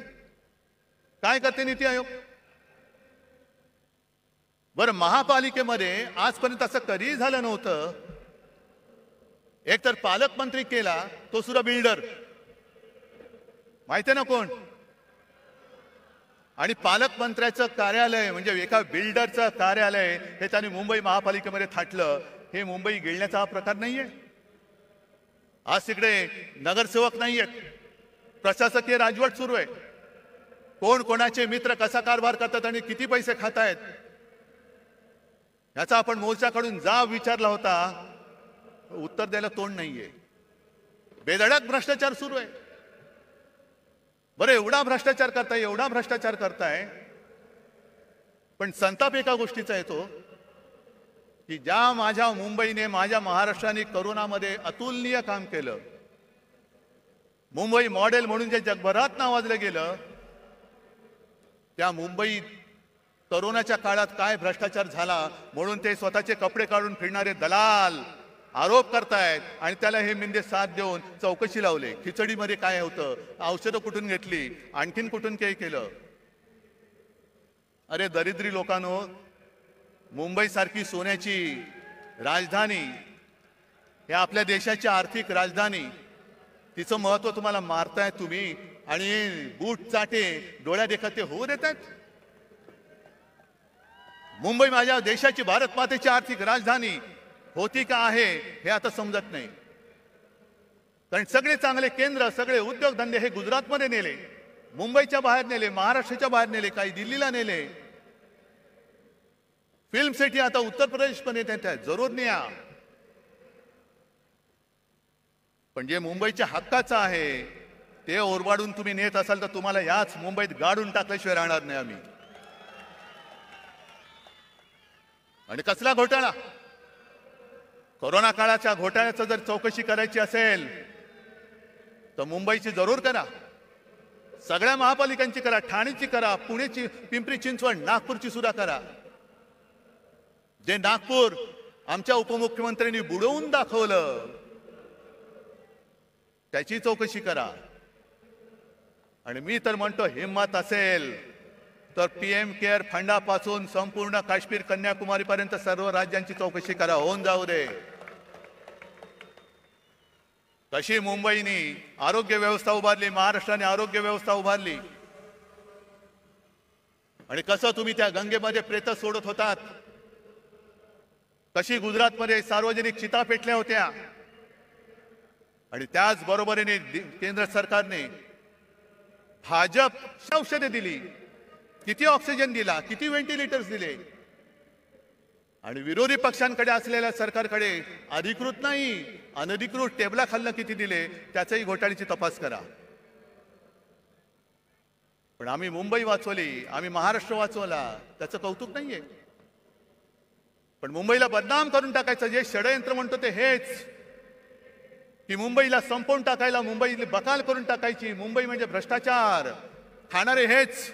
काय करते नीती आयोग? बरं, महापालिकेमध्ये आजपर्यंत असं कधीही झालं नव्हतं. एकतर पालकमंत्री केला, तो सुद्धा बिल्डर, माहिती आहे ना कोण? आणि पालकमंत्र्याचं कार्यालय म्हणजे एका बिल्डरचं कार्यालय हे त्यांनी मुंबई महापालिकेमध्ये थाटलं. हे मुंबई गिळण्याचा हा प्रकार नाहीये. आज तिकडे नगरसेवक नाहीयेत, प्रशासकीय राजवट सुरू आहे. कोण कोणाचे मित्र कसा कारभार करतात आणि किती पैसे खातायत याचा आपण मोर्चाकडून जाब विचारला होता, उत्तर द्यायला तोंड नाहीये. बेधडक भ्रष्टाचार सुरू आहे. बरं, एवढा भ्रष्टाचार करताय, एवढा भ्रष्टाचार करताय, पण संताप एका गोष्टीचा येतो की ज्या माझ्या मुंबईने, माझ्या महाराष्ट्राने करोनामध्ये अतुलनीय काम केलं, मुंबई मॉडेल म्हणून जे जगभरात नावाजलं गेलं, त्या मुंबईत करोनाच्या काळात काय भ्रष्टाचार झाला म्हणून ते स्वतःचे कपडे काढून फिरणारे दलाल आरोप करतायत आणि त्याला हे मिंदे साथ देऊन चौकशी लावले. खिचडीमध्ये काय होतं, औषधं कुठून घेतली, आणखीन कुठून काय केलं. अरे दरिद्री लोकांनो, मुंबई सारखी सोन्याची राजधानी, हे आपल्या देशाची आर्थिक राजधानी, तिचं महत्व तुम्हाला मारताय तुम्ही आणि बूट चाटे डोळ्या देखत ते होऊ देतात. मुंबई माझ्या देशाची, भारत मातेची आर्थिक राजधानी होती का आहे हे आता समजत नाही. कारण सगळे चांगले केंद्र, सगळे उद्योगधंदे हे गुजरातमध्ये नेले, मुंबईच्या बाहेर नेले, महाराष्ट्राच्या बाहेर नेले, काही दिल्लीला नेले. फिल्म सिटी आता उत्तर प्रदेश पण येते, जरूर न्या. पण जे मुंबईच्या हक्काचं आहे ते ओरबाडून तुम्ही नेत असाल तर तुम्हाला याच मुंबईत गाडून टाकल्याशिवाय राहणार नाही आम्ही. आणि कसला घोटाळा? कोरोना काळाच्या घोटाळ्याचं जर चौकशी करायची असेल तर मुंबईची जरूर करा, सगळ्या महापालिकांची करा, ठाणेची करा, पुणेची, पिंपरी चिंचवड, नागपूरची सुद्धा करा. जे नागपूर आमच्या उपमुख्यमंत्र्यांनी बुडवून दाखवलं त्याची चौकशी करा. आणि मी तर म्हणतो हिम्मत असेल तर पीएम केअर फंडापासून संपूर्ण काश्मीर कन्याकुमारी पर्यंत सर्व राज्यांची चौकशी करा, होऊन जाऊ दे. कशी मुंबईने आरोग्य व्यवस्था उभारली, महाराष्ट्राने आरोग्य व्यवस्था उभारली, आणि कसं तुम्ही त्या गंगेमध्ये प्रेत सोडत होतात, कशी गुजरातमध्ये सार्वजनिक चिता पेटल्या होत्या, आणि त्याच बरोबरीने केंद्र सरकारने भाजप औषधे दिली, किती ऑक्सिजन दिला, किती व्हेंटिलेटर्स दिले, आणि विरोधी पक्षांकडे असलेल्या सरकारकडे अधिकृत नाही अनधिकृत टेबलाखालनं किती दिले त्याचाही घोटाळ्याची तपास करा. पण आम्ही मुंबई वाचवली, आम्ही महाराष्ट्र वाचवला, त्याचं कौतुक नाहीये. पण मुंबईला बदनाम करून टाकायचं जे षडयंत्र म्हणतो ते हेच की मुंबईला संपवून टाकायला, मुंबईला बकाल करून टाकायची, मुंबई म्हणजे भ्रष्टाचार खाणारे हेच.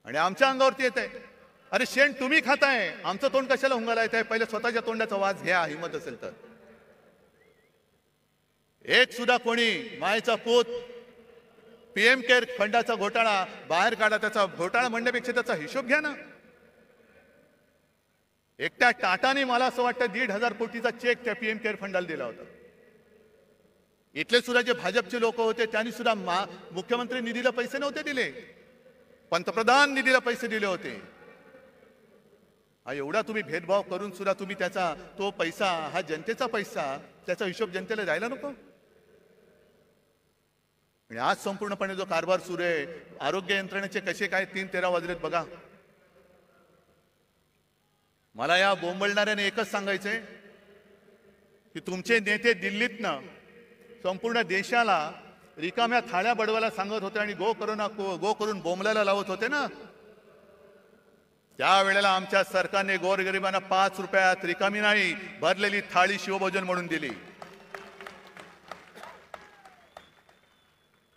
आणि आमच्या अंगावरती येत आहे, अरे शेण तुम्ही खाताय, आमचं तोंड कशाला हुंगाला येत आहे? पहिले स्वतःच्या तोंडाचा वास घ्या, हिंमत असेल तर. एक सुद्धा कोणी मायचा पूत पीएम केअर फंडाचा घोटाळा बाहेर काढा, त्याचा घोटाळा म्हणण्यापेक्षा त्याचा हिशोब घ्या ना. एकट्या टाटाने मला असं वाटतं 1,500 कोटीचा चेक त्या पीएम केअर फंडाला दिला होता. इथले सुद्धा जे भाजपचे लोक होते त्यांनी सुद्धा मुख्यमंत्री निधीला पैसे नव्हते दिले, पंतप्रधान निधीला पैसे दिले होते. हा एवढा तुम्ही भेदभाव करून सुद्धा तुम्ही त्याचा तो पैसा, हा जनतेचा पैसा, त्याचा हिशोब जनतेला द्यायला नको. आणि आज संपूर्णपणे जो कारभार सुरू आहे, आरोग्य यंत्रणेचे कसे काय 3-13 वाजलेत बघा. मला या बोंबलणाऱ्याने एकच सांगायचंय की तुमचे नेते दिल्लीतनं संपूर्ण देशाला रिकाम्या थाळ्या बडवायला सांगत होते आणि गो करून बोंबलायला लावत होते ना, त्यावेळेला आमच्या सरकारने गोरगरिबांना 5 रुपयात रिकामी नाही भरलेली थाळी शिवभोजन म्हणून दिली.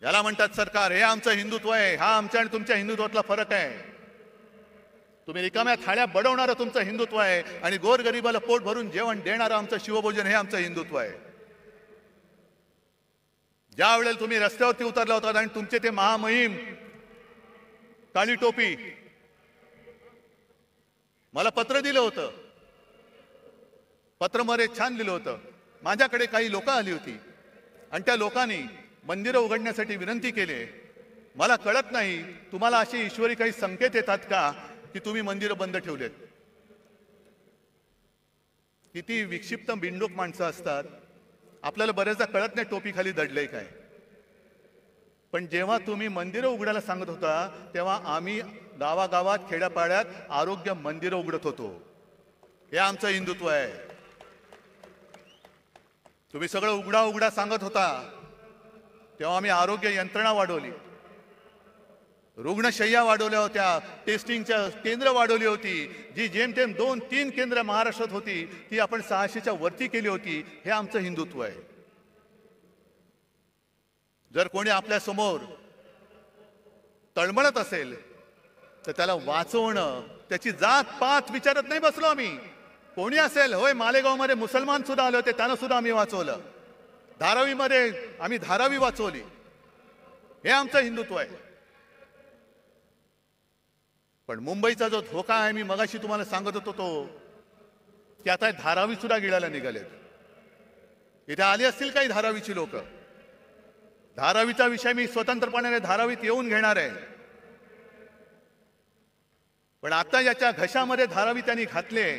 याला म्हणतात सरकार. हे आमचं हिंदुत्व आहे. हा आमच्या आणि तुमच्या हिंदुत्वातला फरक आहे. तुम्ही रिकाम्या थाळ्या बडवणारं तुमचं हिंदुत्व आहे आणि गोरगरिबाला पोट भरून जेवण देणारं आमचं शिवभोजन हे आमचं हिंदुत्व आहे. ज्या वेळेला तुम्ही रस्त्यावरती उतरला होता आणि तुमचे ते महामहिम काळी टोपी मला पत्र दिलं होतं, पत्रमध्ये छान लिहिलं होतं. माझ्याकडे काही लोक आली होती आणि त्या लोकांनी मंदिरं उघडण्यासाठी विनंती केली. मला कळत नाही तुम्हाला असे ईश्वरी काही संकेत येतात का की तुम्ही मंदिरं बंद ठेवलेत. किती विक्षिप्त बिंडूक माणसं असतात. आपल्याला बरेचदा कळत नाही टोपी खाली दडलंय काय. पण जेव्हा तुम्ही मंदिरं उघडायला सांगत होता तेव्हा आम्ही गावागावात खेड्यापाड्यात आरोग्य मंदिरं उघडत होतो. हे आमचं हिंदुत्व आहे. तुम्ही सगळं उघडा उघडा सांगत होता तेव्हा आम्ही आरोग्य यंत्रणा वाढवली, रुग्णशय्या वाढवल्या होत्या, टेस्टिंगच्या केंद्र वाढवली होती. जी जेमतेम 2-3 केंद्र महाराष्ट्रात होती ती आपण 600च्या वरती केली होती. हे आमचं हिंदुत्व आहे. जर कोणी आपल्या समोर तळमळत असेल तर त्याला वाचवणं, त्याची जात पात विचारत नाही बसलो आम्ही. कोणी असेल, होय मालेगावमध्ये मुसलमान सुद्धा आले होते, त्यांना सुद्धा आम्ही वाचवलं. धारावीमध्ये आम्ही धारावी वाचवली. हे आमचं हिंदुत्व आहे. पण मुंबईचा जो धोका आहे, मी मगाशी तुम्हाला सांगत होतो तो की आता धारावी सुद्धा गिळायला निघालेत. इथे आली असतील काही धारावीची लोक. धारावीचा विषय मी स्वतंत्रपणे धारावीत येऊन घेणार आहे. पण आता याच्या घशामध्ये धारावी त्यांनी घातले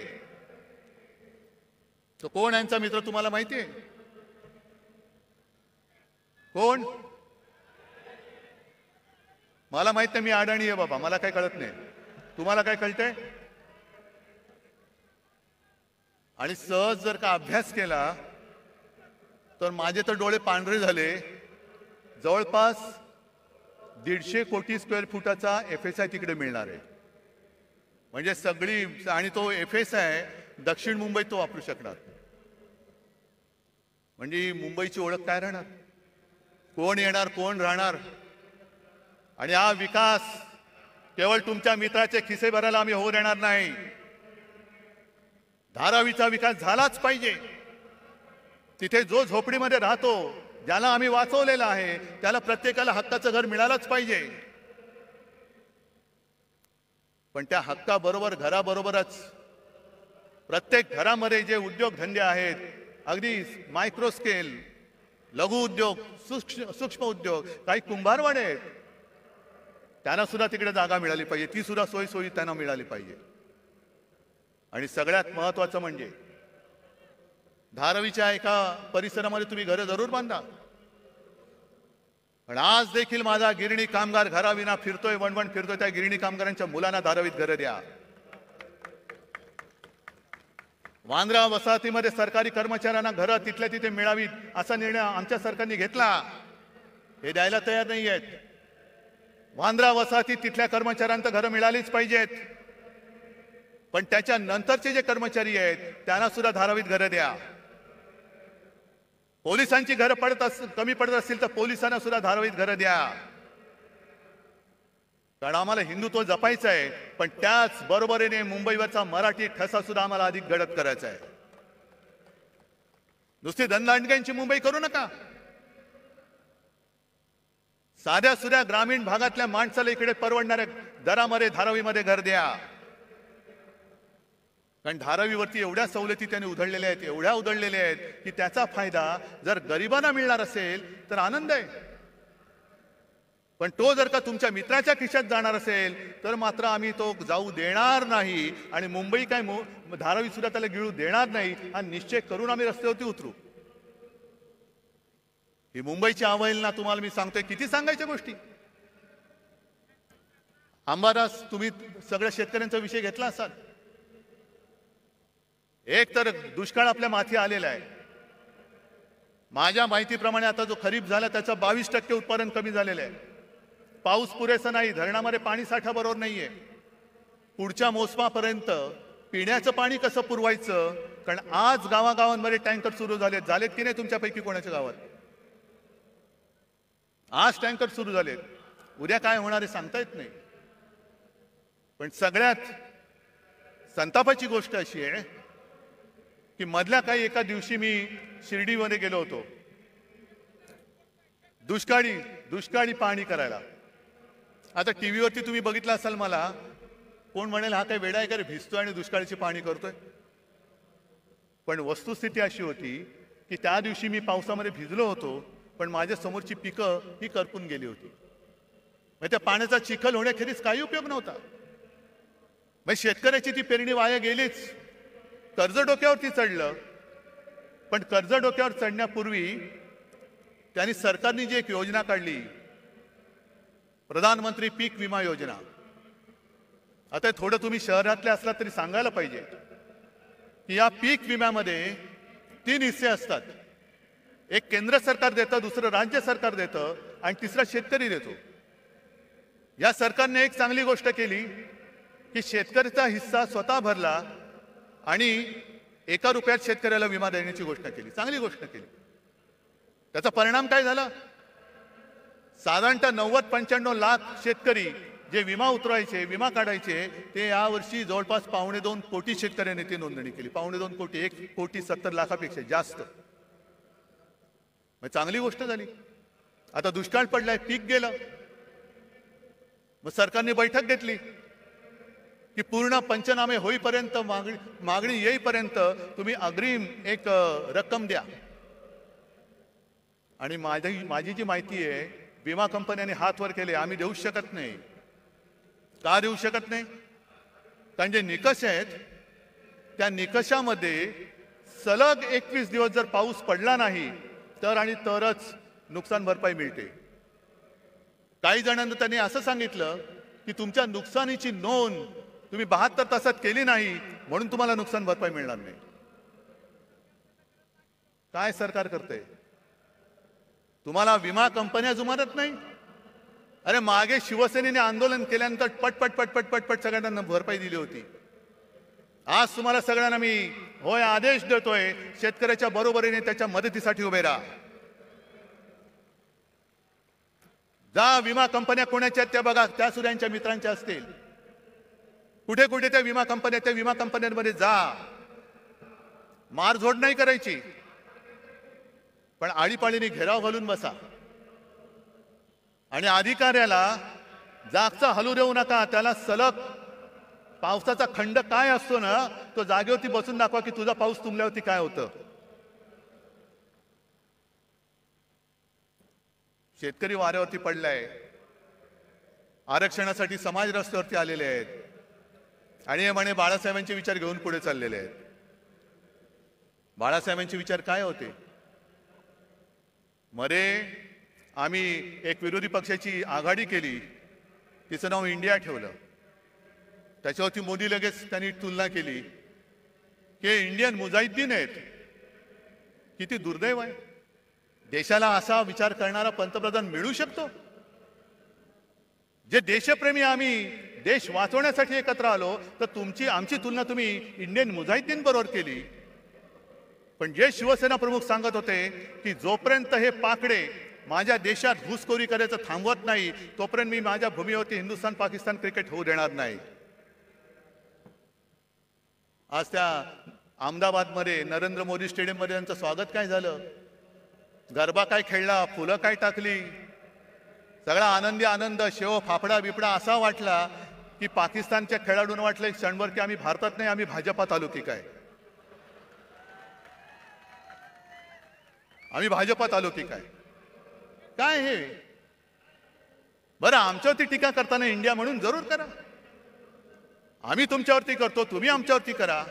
तो कोण? यांचा मित्र तुम्हाला माहिती आहे कोण? मला माहित नाही. मी अडाणी आहे बाबा, मला काही कळत नाही. तुम्हाला काय कळतंय? आणि सहज जर का अभ्यास केला तर माझे तर डोळे पांढरे झाले. जवळपास 150 कोटी स्क्वेअर फुटाचा FSI तिकडे मिळणार आहे. म्हणजे सगळी, आणि तो FSI दक्षिण मुंबईत तो वापरू शकणार. म्हणजे मुंबईची ओळख काय राहणार? कोण येणार, कोण राहणार? आणि हा विकास केवळ तुमच्या मित्राचे खिसे भरायला आम्ही होऊ देणार नाही. धारावीचा विकास झालाच पाहिजे. तिथे जो झोपडीमध्ये राहतो, ज्याला आम्ही वाचवलेलं आहे, त्याला प्रत्येकाला हक्काचं घर मिळालंच पाहिजे. पण त्या हक्काबरोबर घराबरोबरच प्रत्येक घरामध्ये जे उद्योगधंदे आहेत, अगदी मायक्रो स्केल, लघु उद्योग, सूक्ष्म उद्योग, काही कुंभारवाडे आहेत, त्यांना सुद्धा तिकडे जागा मिळाली पाहिजे. ती सुद्धा सोयी त्यांना मिळाली पाहिजे. आणि सगळ्यात महत्वाचं म्हणजे धारावीच्या एका परिसरामध्ये तुम्ही घरं जरूर बांधा. पण आज देखील माझा गिरणी कामगार घराविना फिरतोय, वणवण फिरतोय. त्या गिरणी कामगारांच्या मुलांना धारावीत घरं द्या. वांद्रा वसाहतीमध्ये सरकारी कर्मचाऱ्यांना घरं तिथल्या तिथे मिळावीत असा निर्णय आमच्या सरकारने घेतला. हे द्यायला तयार नाही आहेत. वांद्रा वसाहतीत तिथल्या कर्मचाऱ्यांना घरं मिळालीच पाहिजेत. पण त्याच्या नंतरचे जे कर्मचारी आहेत त्यांना सुद्धा धारावीत घरं द्या. पोलिसांची घरं कमी पडत असतील तर पोलिसांना सुद्धा धारावीत घरं द्या. कारण आम्हाला हिंदुत्व जपायचं आहे, पण त्याच बरोबरीने मुंबईवरचा मराठी ठसा सुद्धा आम्हाला अधिक गडद करायचा आहे. नुसती धनदांडग्यांची मुंबई करू नका. साध्या सुध्या ग्रामीण भागातल्या माणसाला इकडे परवडणाऱ्या दरामध्ये धारावीमध्ये घर द्या. कारण धारावीवरती एवढ्या सवलती त्यांनी उधळलेल्या आहेत, एवढ्या उधळलेल्या आहेत की त्याचा फायदा जर गरिबांना मिळणार असेल तर आनंद आहे. पण तो जर का तुमच्या मित्राच्या खिशात जाणार असेल तर मात्र आम्ही तो जाऊ देणार नाही. आणि मुंबई काय धारावी सुद्धा त्याला गिळू देणार नाही. हा निश्चय करून आम्ही रस्त्यावरती उतरू. ही मुंबईची अवहेलना तुम्हाला मी सांगतोय. किती सांगायच्या गोष्टी. अंबादास, तुम्ही सगळ्या शेतकऱ्यांचा विषय घेतला असाल. एक तर दुष्काळ आपल्या माथी आलेला आहे. माझ्या माहितीप्रमाणे आता जो खरीप झाला त्याचं 22% उत्पादन कमी झालेलं आहे. पाऊस पुरेसा नाही, धरणामध्ये पाणी साठा बरोबर नाहीये. पुढच्या मोसमापर्यंत पिण्याचं पाणी कसं पुरवायचं? कारण आज गावागावांमध्ये टँकर सुरू झालेत की नाही तुमच्यापैकी कोणाच्या गावात? आज टँकर सुरू झालेत. उद्या काय होणार आहे सांगता येत नाही. पण सगळ्यात संतापाची गोष्ट अशी आहे की मधल्या काही एका दिवशी मी शिर्डीमध्ये गेलो होतो दुष्काळी पाहणी करायला. आता टीव्हीवरती तुम्ही बघितलं असाल, मला कोण म्हणेल हा काही वेडा आहे का रे, भिजतोय आणि दुष्काळाची पाहणी करतोय. पण वस्तुस्थिती अशी होती की त्या दिवशी मी पावसामध्ये भिजलो होतो, पण माझ्या समोरची पिकं ही करपून गेली होती. मग त्या पाण्याचा चिखल होण्याखेरीज काही उपयोग नव्हता. मग शेतकऱ्याची ती पेरणी वाया गेलीच. कर्ज डोक्यावरती चढलं. पण कर्ज डोक्यावर चढण्यापूर्वी त्यांनी सरकारने जी एक योजना काढली, प्रधानमंत्री पीक विमा योजना. आता थोडं तुम्ही शहरातले असला तरी सांगायला पाहिजे की या पीक विम्यामध्ये 3 हिस्से असतात. एक केंद्र सरकार देतं, दुसरं राज्य सरकार देतं आणि तिसरा शेतकरी देतो. या सरकारने एक चांगली गोष्ट केली की शेतकऱ्याचा हिस्सा स्वतः भरला आणि 1 रुपयात शेतकऱ्याला विमा देण्याची गोष्ट केली. चांगली गोष्ट केली. त्याचा परिणाम काय झाला? साधारणतः 90-95 लाख शेतकरी जे विमा उतरवायचे, विमा काढायचे, ते यावर्षी जवळपास 2.25 कोटी शेतकऱ्यांनी ती नोंदणी केली. 2.25 कोटी, 1,70,00,000पेक्षा जास्त. मग चांगली गोष्ट झाली. आता दुष्काळ पडलाय, पीक गेलं. मग सरकारने बैठक घेतली की पूर्ण पंचनामे होईपर्यंत, मागणी येईपर्यंत तुम्ही अग्रिम एक रक्कम द्या. आणि माझी जी माहिती आहे, विमा कंपन्यांनी हात वर केले, आम्ही देऊ शकत नाही. का देऊ शकत नाही? कारण जे निकष आहेत त्या निकषामध्ये सलग 21 दिवस जर पाऊस पडला नाही तरच नुकसान भरपाई मिळते. काही जणांना त्यांनी असं सांगितलं की तुमच्या नुकसानीची नोंद तुम्ही 72 तासात केली नाही म्हणून तुम्हाला नुकसान भरपाई मिळणार नाही. काय सरकार करते? तुम्हाला विमा कंपन्या जुमानत नाही? अरे मागे शिवसेनेने आंदोलन केल्यानंतर पटपट पटपट पटपट सगळ्यांना भरपाई दिली होती. आज तुम्हाला सगळ्यांना मी होय आदेश देतोय, शेतकऱ्याच्या बरोबरीने त्याच्या मदतीसाठी उभे राहा. जा विमा कंपन्या कोणाच्या त्या बघा, त्या सूर्यांच्या मित्रांच्या असतील. कुठे कुठे त्या विमा कंपन्या, त्या विमा कंपन्यांमध्ये जा. मारझोड नाही करायची, पण आळीपाळीने घेराव घालून बसा. आणि अधिकाऱ्याला जागचा हलू देऊ नका. त्याला सलग पावसाचा खंड काय असतो ना, तो जागेवरती बसून दाखवा की तुझा पाऊस तुंबल्यावरती काय होतं. शेतकरी वाऱ्यावरती पडलाय, आरक्षणासाठी समाज रस्त्यावरती आलेले आहेत आणि हे म्हणे बाळासाहेबांचे विचार घेऊन पुढे चाललेले आहेत. बाळासाहेबांचे विचार काय होते? मरे आम्ही एक विरोधी पक्षाची आघाडी केली, तिचं नाव इंडिया ठेवलं. त्याच्यावरती मोदी लगेच त्यांनी तुलना केली की इंडियन मुजाहिद्दीन आहेत. किती दुर्दैव आहे. देशाला असा विचार करणारा पंतप्रधान मिळू शकतो? जे देशप्रेमी आम्ही देश वाचवण्यासाठी एकत्र आलो, तर आमची तुलना तुम्ही इंडियन मुजाहिद्दीन बरोबर केली. पण जे शिवसेना प्रमुख सांगत होते की जोपर्यंत हे पाकडे माझ्या देशात घुसखोरी करायचं थांबवत नाही, तोपर्यंत मी माझ्या भूमीवरती हिंदुस्थान पाकिस्तान क्रिकेट होऊ देणार नाही. आज त्या अहमदाबादमध्ये नरेंद्र मोदी स्टेडियममध्ये त्यांचं स्वागत काय झालं? गरबा काय खेळला, फुलं काय टाकली, सगळा आनंदी आनंद, शेव फाफडा बिपडा असा वाटला की पाकिस्तानच्या खेळाडूंना वाटलं एक क्षणभर की आम्ही भारतात नाही, आम्ही भाजपात आलो की काय, आम्ही भाजपात आलो की काय. काय हे? बरं, आमच्यावरती टीका करताना इंडिया म्हणून जरूर करा. आम्ही तुमच्यावरती करतो, तुम्ही आमच्यावरती करा.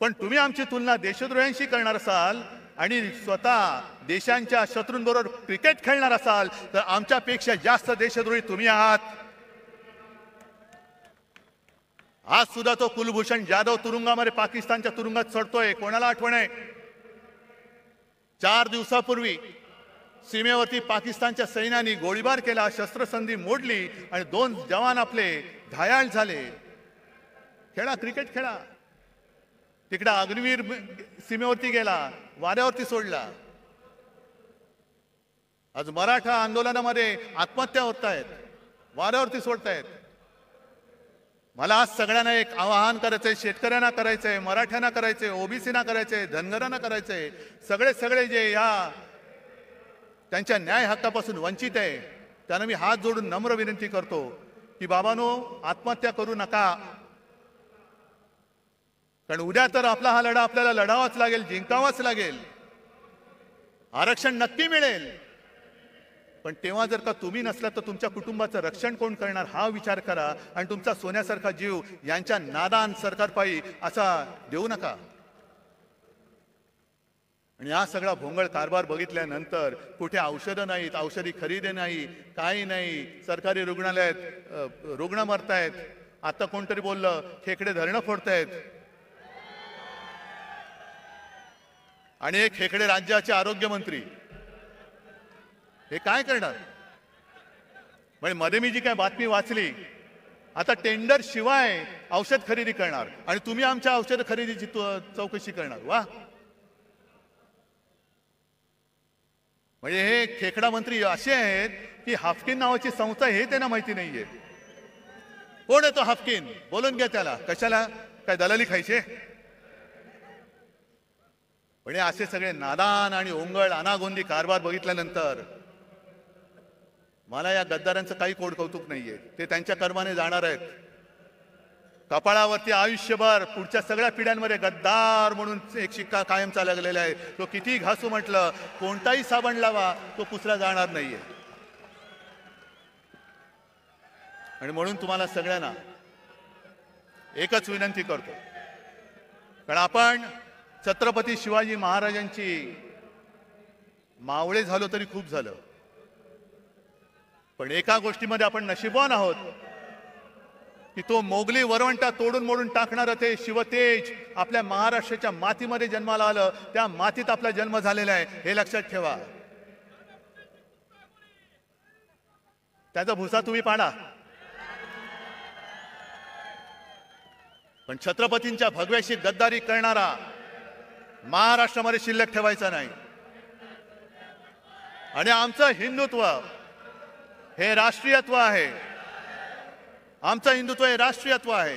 पण तुम्ही आमची तुलना देशद्रोह्यांशी करणार असाल आणि स्वतः देशांच्या शत्रूंबरोबर क्रिकेट खेळणार असाल, तर आमच्यापेक्षा जास्त देशद्रोही तुम्ही आहात. आज सुद्धा तो कुलभूषण जाधव तुरुंगामध्ये पाकिस्तानच्या तुरुंगात चढतोय. कोणाला आठवण आहे? 4 दिवसापूर्वी सीमेवरती पाकिस्तानच्या सैन्याने गोळीबार केला, शस्त्रसंधी मोडली आणि 2 जवान आपले घायाळ झाले. खेळा, क्रिकेट खेळा. तिकडे अग्निवीर सीमेवरती गेला, वाऱ्यावरती सोडला. आज मराठा आंदोलनामध्ये आत्महत्या होत आहेत, वाऱ्यावरती सोडतायत. मला आज सगळ्यांना एक आवाहन करायचंय, शेतकऱ्यांना करायचंय, मराठ्यांना करायचंय, ओबीसीना करायचंय, धनगरांना करायचंय. सगळे जे या त्यांच्या न्याय हक्कापासून वंचित आहे, त्यांना मी हात जोडून नम्र विनंती करतो की बाबांनो, आत्महत्या करू नका. कारण उद्या तर आपला हा लढा आपल्याला लढावाच लागेल, जिंकावाच लागेल. आरक्षण नक्की मिळेल, पण तेव्हा जर का तुम्ही नसला तर तुमच्या कुटुंबाचं रक्षण कोण करणार हा विचार करा. आणि तुमचा सोन्यासारखा जीव यांच्या नादान सरकारपायी असा देऊ नका. आणि हा सगळा भोंगळ कारभार बघितल्यानंतर कुठे औषधं नाहीत, औषधी खरेदी नाही, काही नाही. सरकारी रुग्णालयात रुग्ण मरतायत. आता कोणतरी बोललं खेकडे धरणं फोडतायत. आणि एक खेकडे राज्याचे आरोग्यमंत्री हे काय करणार? म्हणजे मध्ये मी जी काय बातमी वाचली, आता टेंडर शिवाय औषध खरेदी करणार आणि तुम्ही आमच्या औषध खरेदीची चौकशी करणार. वा, म्हणजे हे खेकडा मंत्री असे आहेत की हाफकिन नावाची संस्था हे त्यांना माहिती नाहीये. कोण आहे तो हाफकिन? बोलून घ्या त्याला. कशाला? काय दलाली खायचे? म्हणजे असे सगळे नादान आणि ओंगळ अनागोंदी कारभार बघितल्यानंतर मला या गद्दारांचं काही कोड कौतुक नाहीये. ते त्यांच्या कर्माने जाणार आहेत. कपाळावरती आयुष्यभर पुढच्या सगळ्या पिढ्यांमध्ये गद्दार म्हणून एक शिक्का कायम चाललेला आहे. तो किती घासू म्हटलं, कोणताही साबण लावा, तो पुसला जाणार नाहीये. आणि म्हणून तुम्हाला सगळ्यांना एकच विनंती करतो, कारण आपण छत्रपती शिवाजी महाराजांची मावळे झालो तरी खूप झालं. पण एका गोष्टीमध्ये आपण नशीबवान आहोत की तो मोगली वरवंटा तोडून मोडून टाकणारं ते शिवतेज आपल्या महाराष्ट्राच्या मातीमध्ये जन्माला आलं, त्या मातीत आपला जन्म झालेला आहे हे लक्षात ठेवा. त्याचा भुसा तुम्ही पाडा, पण छत्रपतींच्या भगव्याशी गद्दारी करणारा महाराष्ट्रामध्ये शिल्लक ठेवायचा नाही. आणि आमचं हिंदुत्व हे राष्ट्रीयत्व आहे. आमचं हिंदुत्व हे राष्ट्रीयत्व आहे.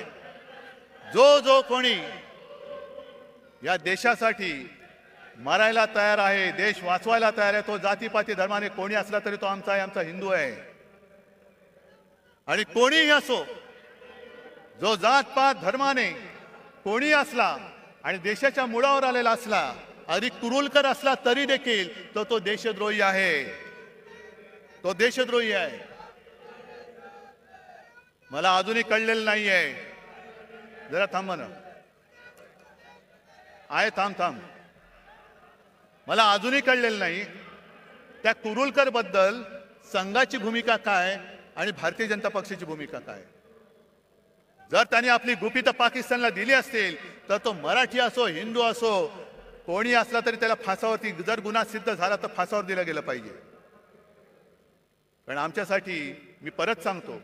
जो कोणी या देशासाठी मरायला तयार आहे, देश वाचवायला तयार आहे, तो जातीपाती धर्माने कोणी असला तरी तो आमचा आहे, आमचा हिंदू आहे. आणि कोणीही असो, जो जातपात धर्माने कोणी असला आणि देशाच्या मुळावर आलेला असला, अधिक कुरुलकर असला तरी देखील तो देशद्रोही आहे. तो देशद्रोही आहे. मला अजूनही कळलेलं नाहीये. जरा थांब ना. आहे थांब. मला अजूनही कळलेलं नाही त्या कुरुलकर बद्दल संघाची भूमिका काय आणि भारतीय जनता पक्षाची भूमिका काय. जर त्यांनी आपली गुपितं पाकिस्तानला दिली असतील तर तो मराठी असो, हिंदू असो, कोणी असला तरी त्याला फासावरती, जर गुन्हा सिद्ध झाला तर फासावर दिला गेलं पाहिजे. कारण आमच्यासाठी, मी परत सांगतो,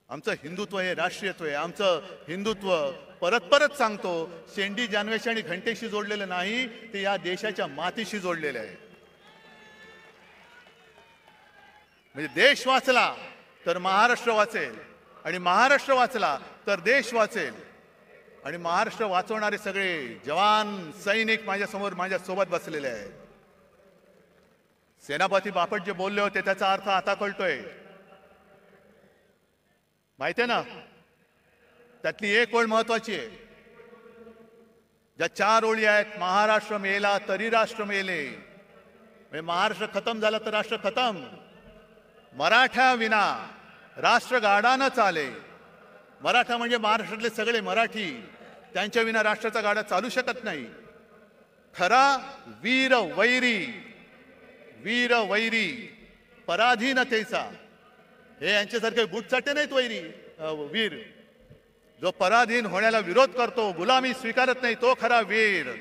आमचं हिंदुत्व हे राष्ट्रीयत्व आहे. आमचं हिंदुत्व परत सांगतो, शेंडी, जानवेशी आणि घंटेशी जोडलेलं नाही, ते या देशाच्या मातीशी जोडलेलं आहे. म्हणजे देश वाचला तर महाराष्ट्र वाचेल, आणि महाराष्ट्र वाचला तर देश वाचेल. आणि महाराष्ट्र वाचवणारे सगळे जवान, सैनिक माझ्यासमोर, माझ्यासोबत बसलेले आहेत. सेनापती बापट जे बोलले होते त्याचा अर्थ आता कळतोय. माहिती आहे ना, त्यातली एक ओळ महत्वाची आहे. ज्या 4 ओळी आहेत, महाराष्ट्र मेला तरी राष्ट्र मेले. म्हणजे महाराष्ट्र खतम झाला तर राष्ट्र खतम. मराठा विना राष्ट्र गाडा न चाले. मराठा म्हणजे महाराष्ट्रातले सगळे मराठी, त्यांच्या विना राष्ट्राचा गाडा चालू शकत नाही. खरा वीर वैरी पराधीनतेचा, हे यांच्यासारखे बुटचाटे नाहीत वैरी वीर. जो पराधीन होण्याला विरोध करतो, गुलामी स्वीकारत नाही, तो खरा वीर.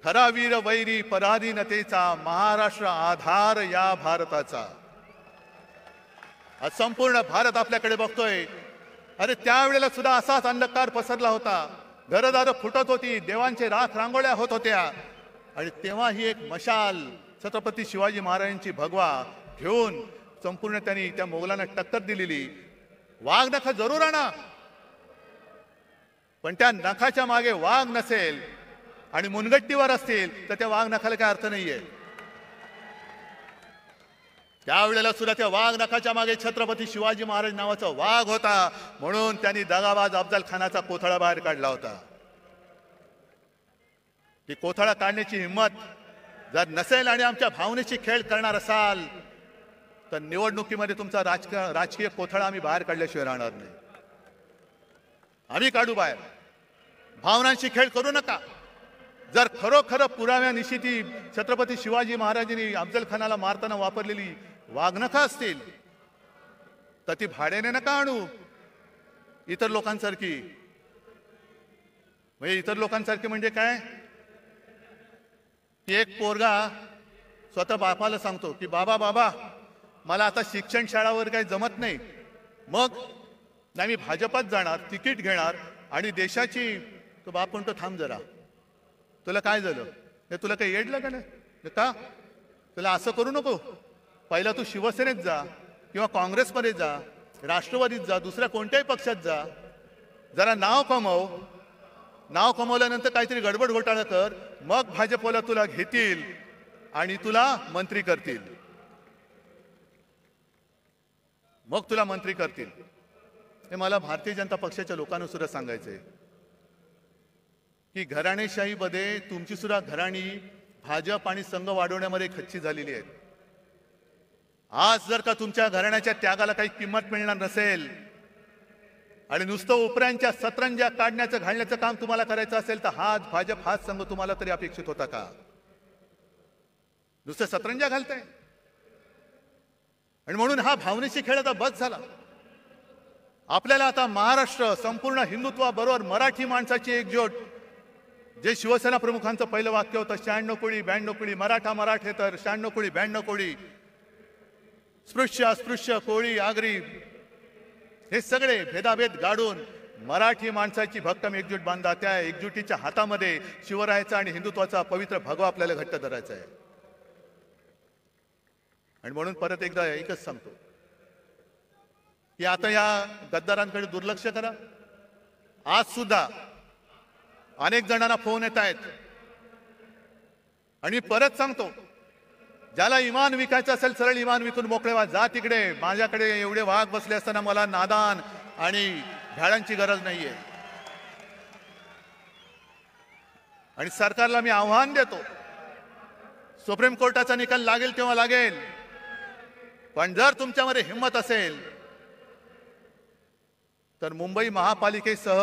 खरा वीर वैरी पराधीनतेचा, महाराष्ट्र आधार या भारताचा. आज संपूर्ण भारत आपल्याकडे बघतोय. अरे त्यावेळेला सुद्धा असाच अंधकार पसरला होता, घरदारं फुटत होती, देवांचे राख रांगोळ्या होत होत्या. आणि तेव्हा ही एक मशाल छत्रपती शिवाजी महाराजांची भगवा घेऊन संपूर्ण त्यांनी त्या मोगलांना टक्कर दिलेली. वाघ नख जरूर आणा, पण त्या नखाच्या मागे वाघ नसेल आणि मुनगट्टीवर असतील तर त्या वाघ नखाला काय अर्थ नाहीये. त्यावेळेला सुद्धा त्या वाघ नखाच्या मागे छत्रपती शिवाजी महाराज नावाचा वाघ होता, म्हणून त्यांनी दगाबाज अफजल खानाचा कोथळा बाहेर काढला होता. ती कोथळा काढण्याची हिंमत जर नसेल आणि आमच्या भावनेची खेळ करणार असाल तर निवडणुकीमध्ये तुमचा राजकीय कोथळा आम्ही बाहेर काढल्याशिवाय राहणार नाही. आम्ही काढू बाहेर. भावनांशी खेळ करू नका. जर खरोखर पुराव्यानिशी ती छत्रपती शिवाजी महाराजांनी अफजल खानाला मारताना वापरलेली वाघनखं असतील तर ती भाड्याने नका आणू. इतर लोकांसारखी. म्हणजे इतर लोकांसारखी म्हणजे काय, की एक पोरगा स्वतः बापाला सांगतो की बाबा मला आता शिक्षण शाळावर काही जमत नाही, मग नाही मी भाजपात जाणार, तिकीट घेणार आणि देशाची. तो बाप म्हणतो थांब जरा, तुला काय झालं, हे तुला काही येडलं का नाही का, तुला असं करू नको. पहिला तू शिवसेनेत जा किंवा काँग्रेसमध्ये जा, राष्ट्रवादीत जा, दुसऱ्या कोणत्याही पक्षात जा, जरा नाव कमव. नाव कमवल्यानंतर काहीतरी गडबड घोटाळा कर, मग भाजपला तुला घेतील आणि तुला मंत्री करतील. मग तुला मंत्री करतील. हे मला भारतीय जनता पक्षाच्या लोकांना सुद्धा सांगायचंय की घराणेशाहीमध्ये तुमची सुद्धा घराणी भाजप आणि संघ वाढवण्यामध्ये खच्ची झालेली आहेत. आज जर का तुमच्या घराण्याच्या त्यागाला काही किंमत मिळणार नसेल आणि नुसतं उपऱ्यांच्या सतरंज्या काढण्याचं घालण्याचं काम तुम्हाला करायचं असेल तर हाच भाजप, हाच संघ तुम्हाला तरी अपेक्षित होता का. नुसतं सतरंज्या घालताय. आणि म्हणून हा भावनेशी खेळ आता बस झाला. आपल्याला आता महाराष्ट्र संपूर्ण हिंदुत्वाबरोबर मराठी माणसाची एकजूट, जे शिवसेना प्रमुखांचं पहिलं वाक्य होतं 96 कोळी 92 कोळी, मराठा मराठेतर 96 कोळी 92 कोळी, स्पृश्य अस्पृश्य कोळी आगरी, हे सगळे भेदाभेद गाडून मराठी माणसाची भक्कम एकजूट बांधा. त्या एकजुटीच्या हातामध्ये शिवरायाचा आणि हिंदुत्वाचा पवित्र भगवा आपल्याला घट्ट धरायचा आहे. आणि म्हणून परत एकदा एकच सांगतो की आता या गद्दारांकडे दुर्लक्ष करा. आज सुद्धा अनेक जणांना फोन येत आहेत आणि परत सांगतो, ज्याला इमान विकायचं असेल सरळ इमान विकून मोकळे व्हा. जा तिकडे, माझ्याकडे एवढे वाघ बसले असताना मला नादान आणि भ्याडांची गरज नाहीये. आणि सरकारला मी आव्हान देतो, सुप्रीम कोर्टाचा निकाल लागेल तेव्हा लागेल, पण जर तुमच्यामध्ये हिंमत असेल तर मुंबई महापालिकेसह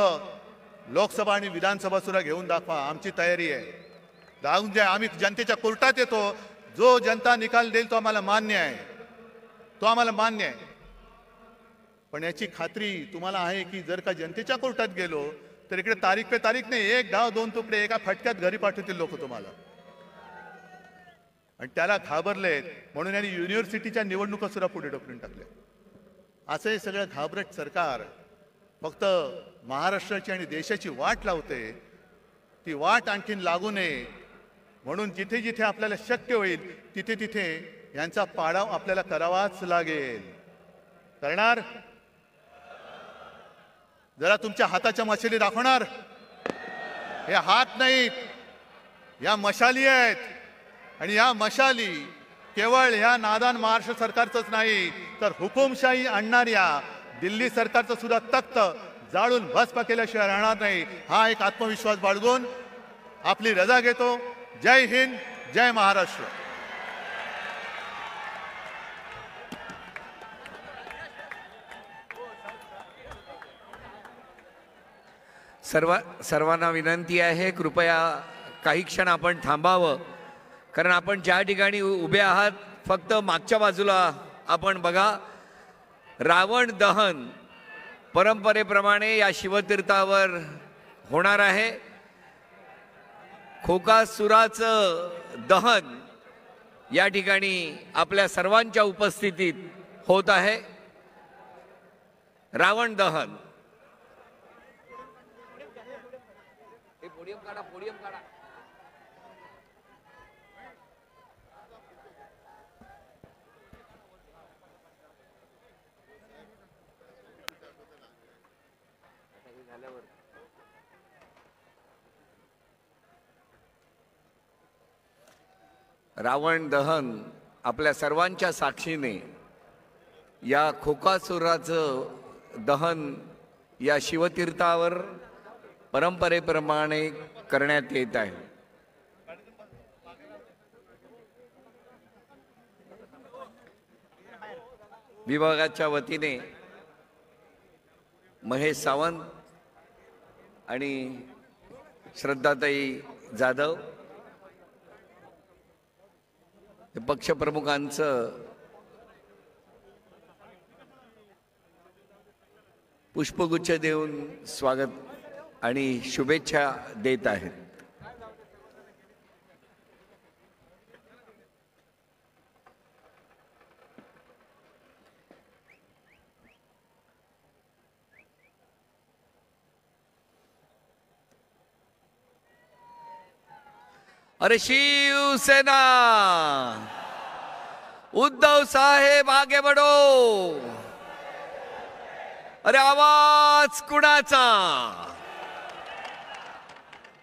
लोकसभा आणि विधानसभा सुद्धा घेऊन दाखवा. आमची तयारी आहे. जाऊन द्या, आम्ही जनतेच्या कोर्टात येतो. जो जनता निकाल देईल तो आम्हाला मान्य आहे, तो आम्हाला मान्य आहे. पण याची खात्री तुम्हाला आहे की जर का जनतेच्या कोर्टात गेलो तर इकडे तारीख पे तारीख नाही, एक डाव दोन तुकडे एका फटक्यात घरी पाठवतील लोक तुम्हाला. आणि त्याला घाबरलेत म्हणून यांनी युनिव्हर्सिटीच्या निवडणुका सुद्धा पुढे ढकलून टाकल्या. असं हे सगळं घाबरट सरकार फक्त महाराष्ट्राची आणि देशाची वाट लावते. ती वाट आणखीन लागू नये म्हणून जिथे जिथे आपल्याला शक्य होईल तिथे तिथे यांचा पाडाव आपल्याला करावाच लागेल. करणार? जरा तुमच्या हाताच्या मशाली दाखवणार? हे हात नाहीत, या मशाली आहेत. आणि या मशाली केवळ ह्या नादान महाराष्ट्र सरकारचंच नाही तर हुकुमशाही आणणाऱ्या दिल्ली सरकारचं सुद्धा तख्त जाळून भस्म केल्याशिवाय राहणार नाही. हा एक आत्मविश्वास बाळगून आपली रजा घेतो. जय हिंद, जय महाराष्ट्र. सर्वांना विनंती आहे, कृपया काही क्षण आपण थांबावं, कारण आपण ज्या ठिकाणी उभे आहात फक्त मागच्या बाजूला आपण बघा. रावण दहन परंपरेप्रमाणे या शिवतीर्थावर होणार आहे. खोकासुराचं दहन या ठिकाणी आपल्या सर्वांच्या उपस्थितीत होत आहे. रावण दहन. पोडियम काढा. रावण दहन आपल्या सर्वांच्या साक्षीने या खोकासुराचं दहन या शिवतीर्थावर परंपरेप्रमाणे करण्यात येत आहे. विभागाच्या वतीने महेश सावंत आणि श्रद्धाताई जाधव पक्षप्रमुखांचं पुष्पगुच्छ देऊन स्वागत आणि शुभेच्छा देत आहेत. अरे शिवसेना, उद्धव साहेब आगे बढ़ो. अरे आवाज कुणाचा?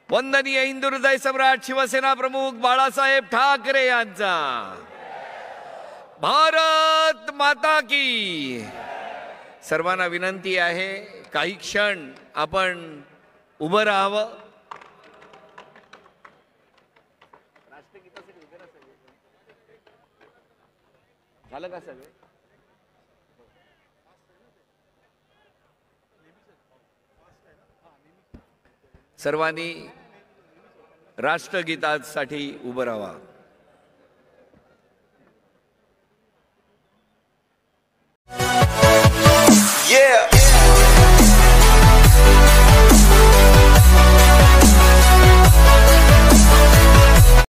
वंदनीय हिंदू हृदय सम्राट शिवसेना प्रमुख बाळासाहेब ठाकरे यांचा. भारत माता की. सर्वांना विनंती आहे, काही क्षण आपण उभं राहावं. झालं का सगळं? सर्वांनी राष्ट्रगीतासाठी उभं राहावा. Yeah.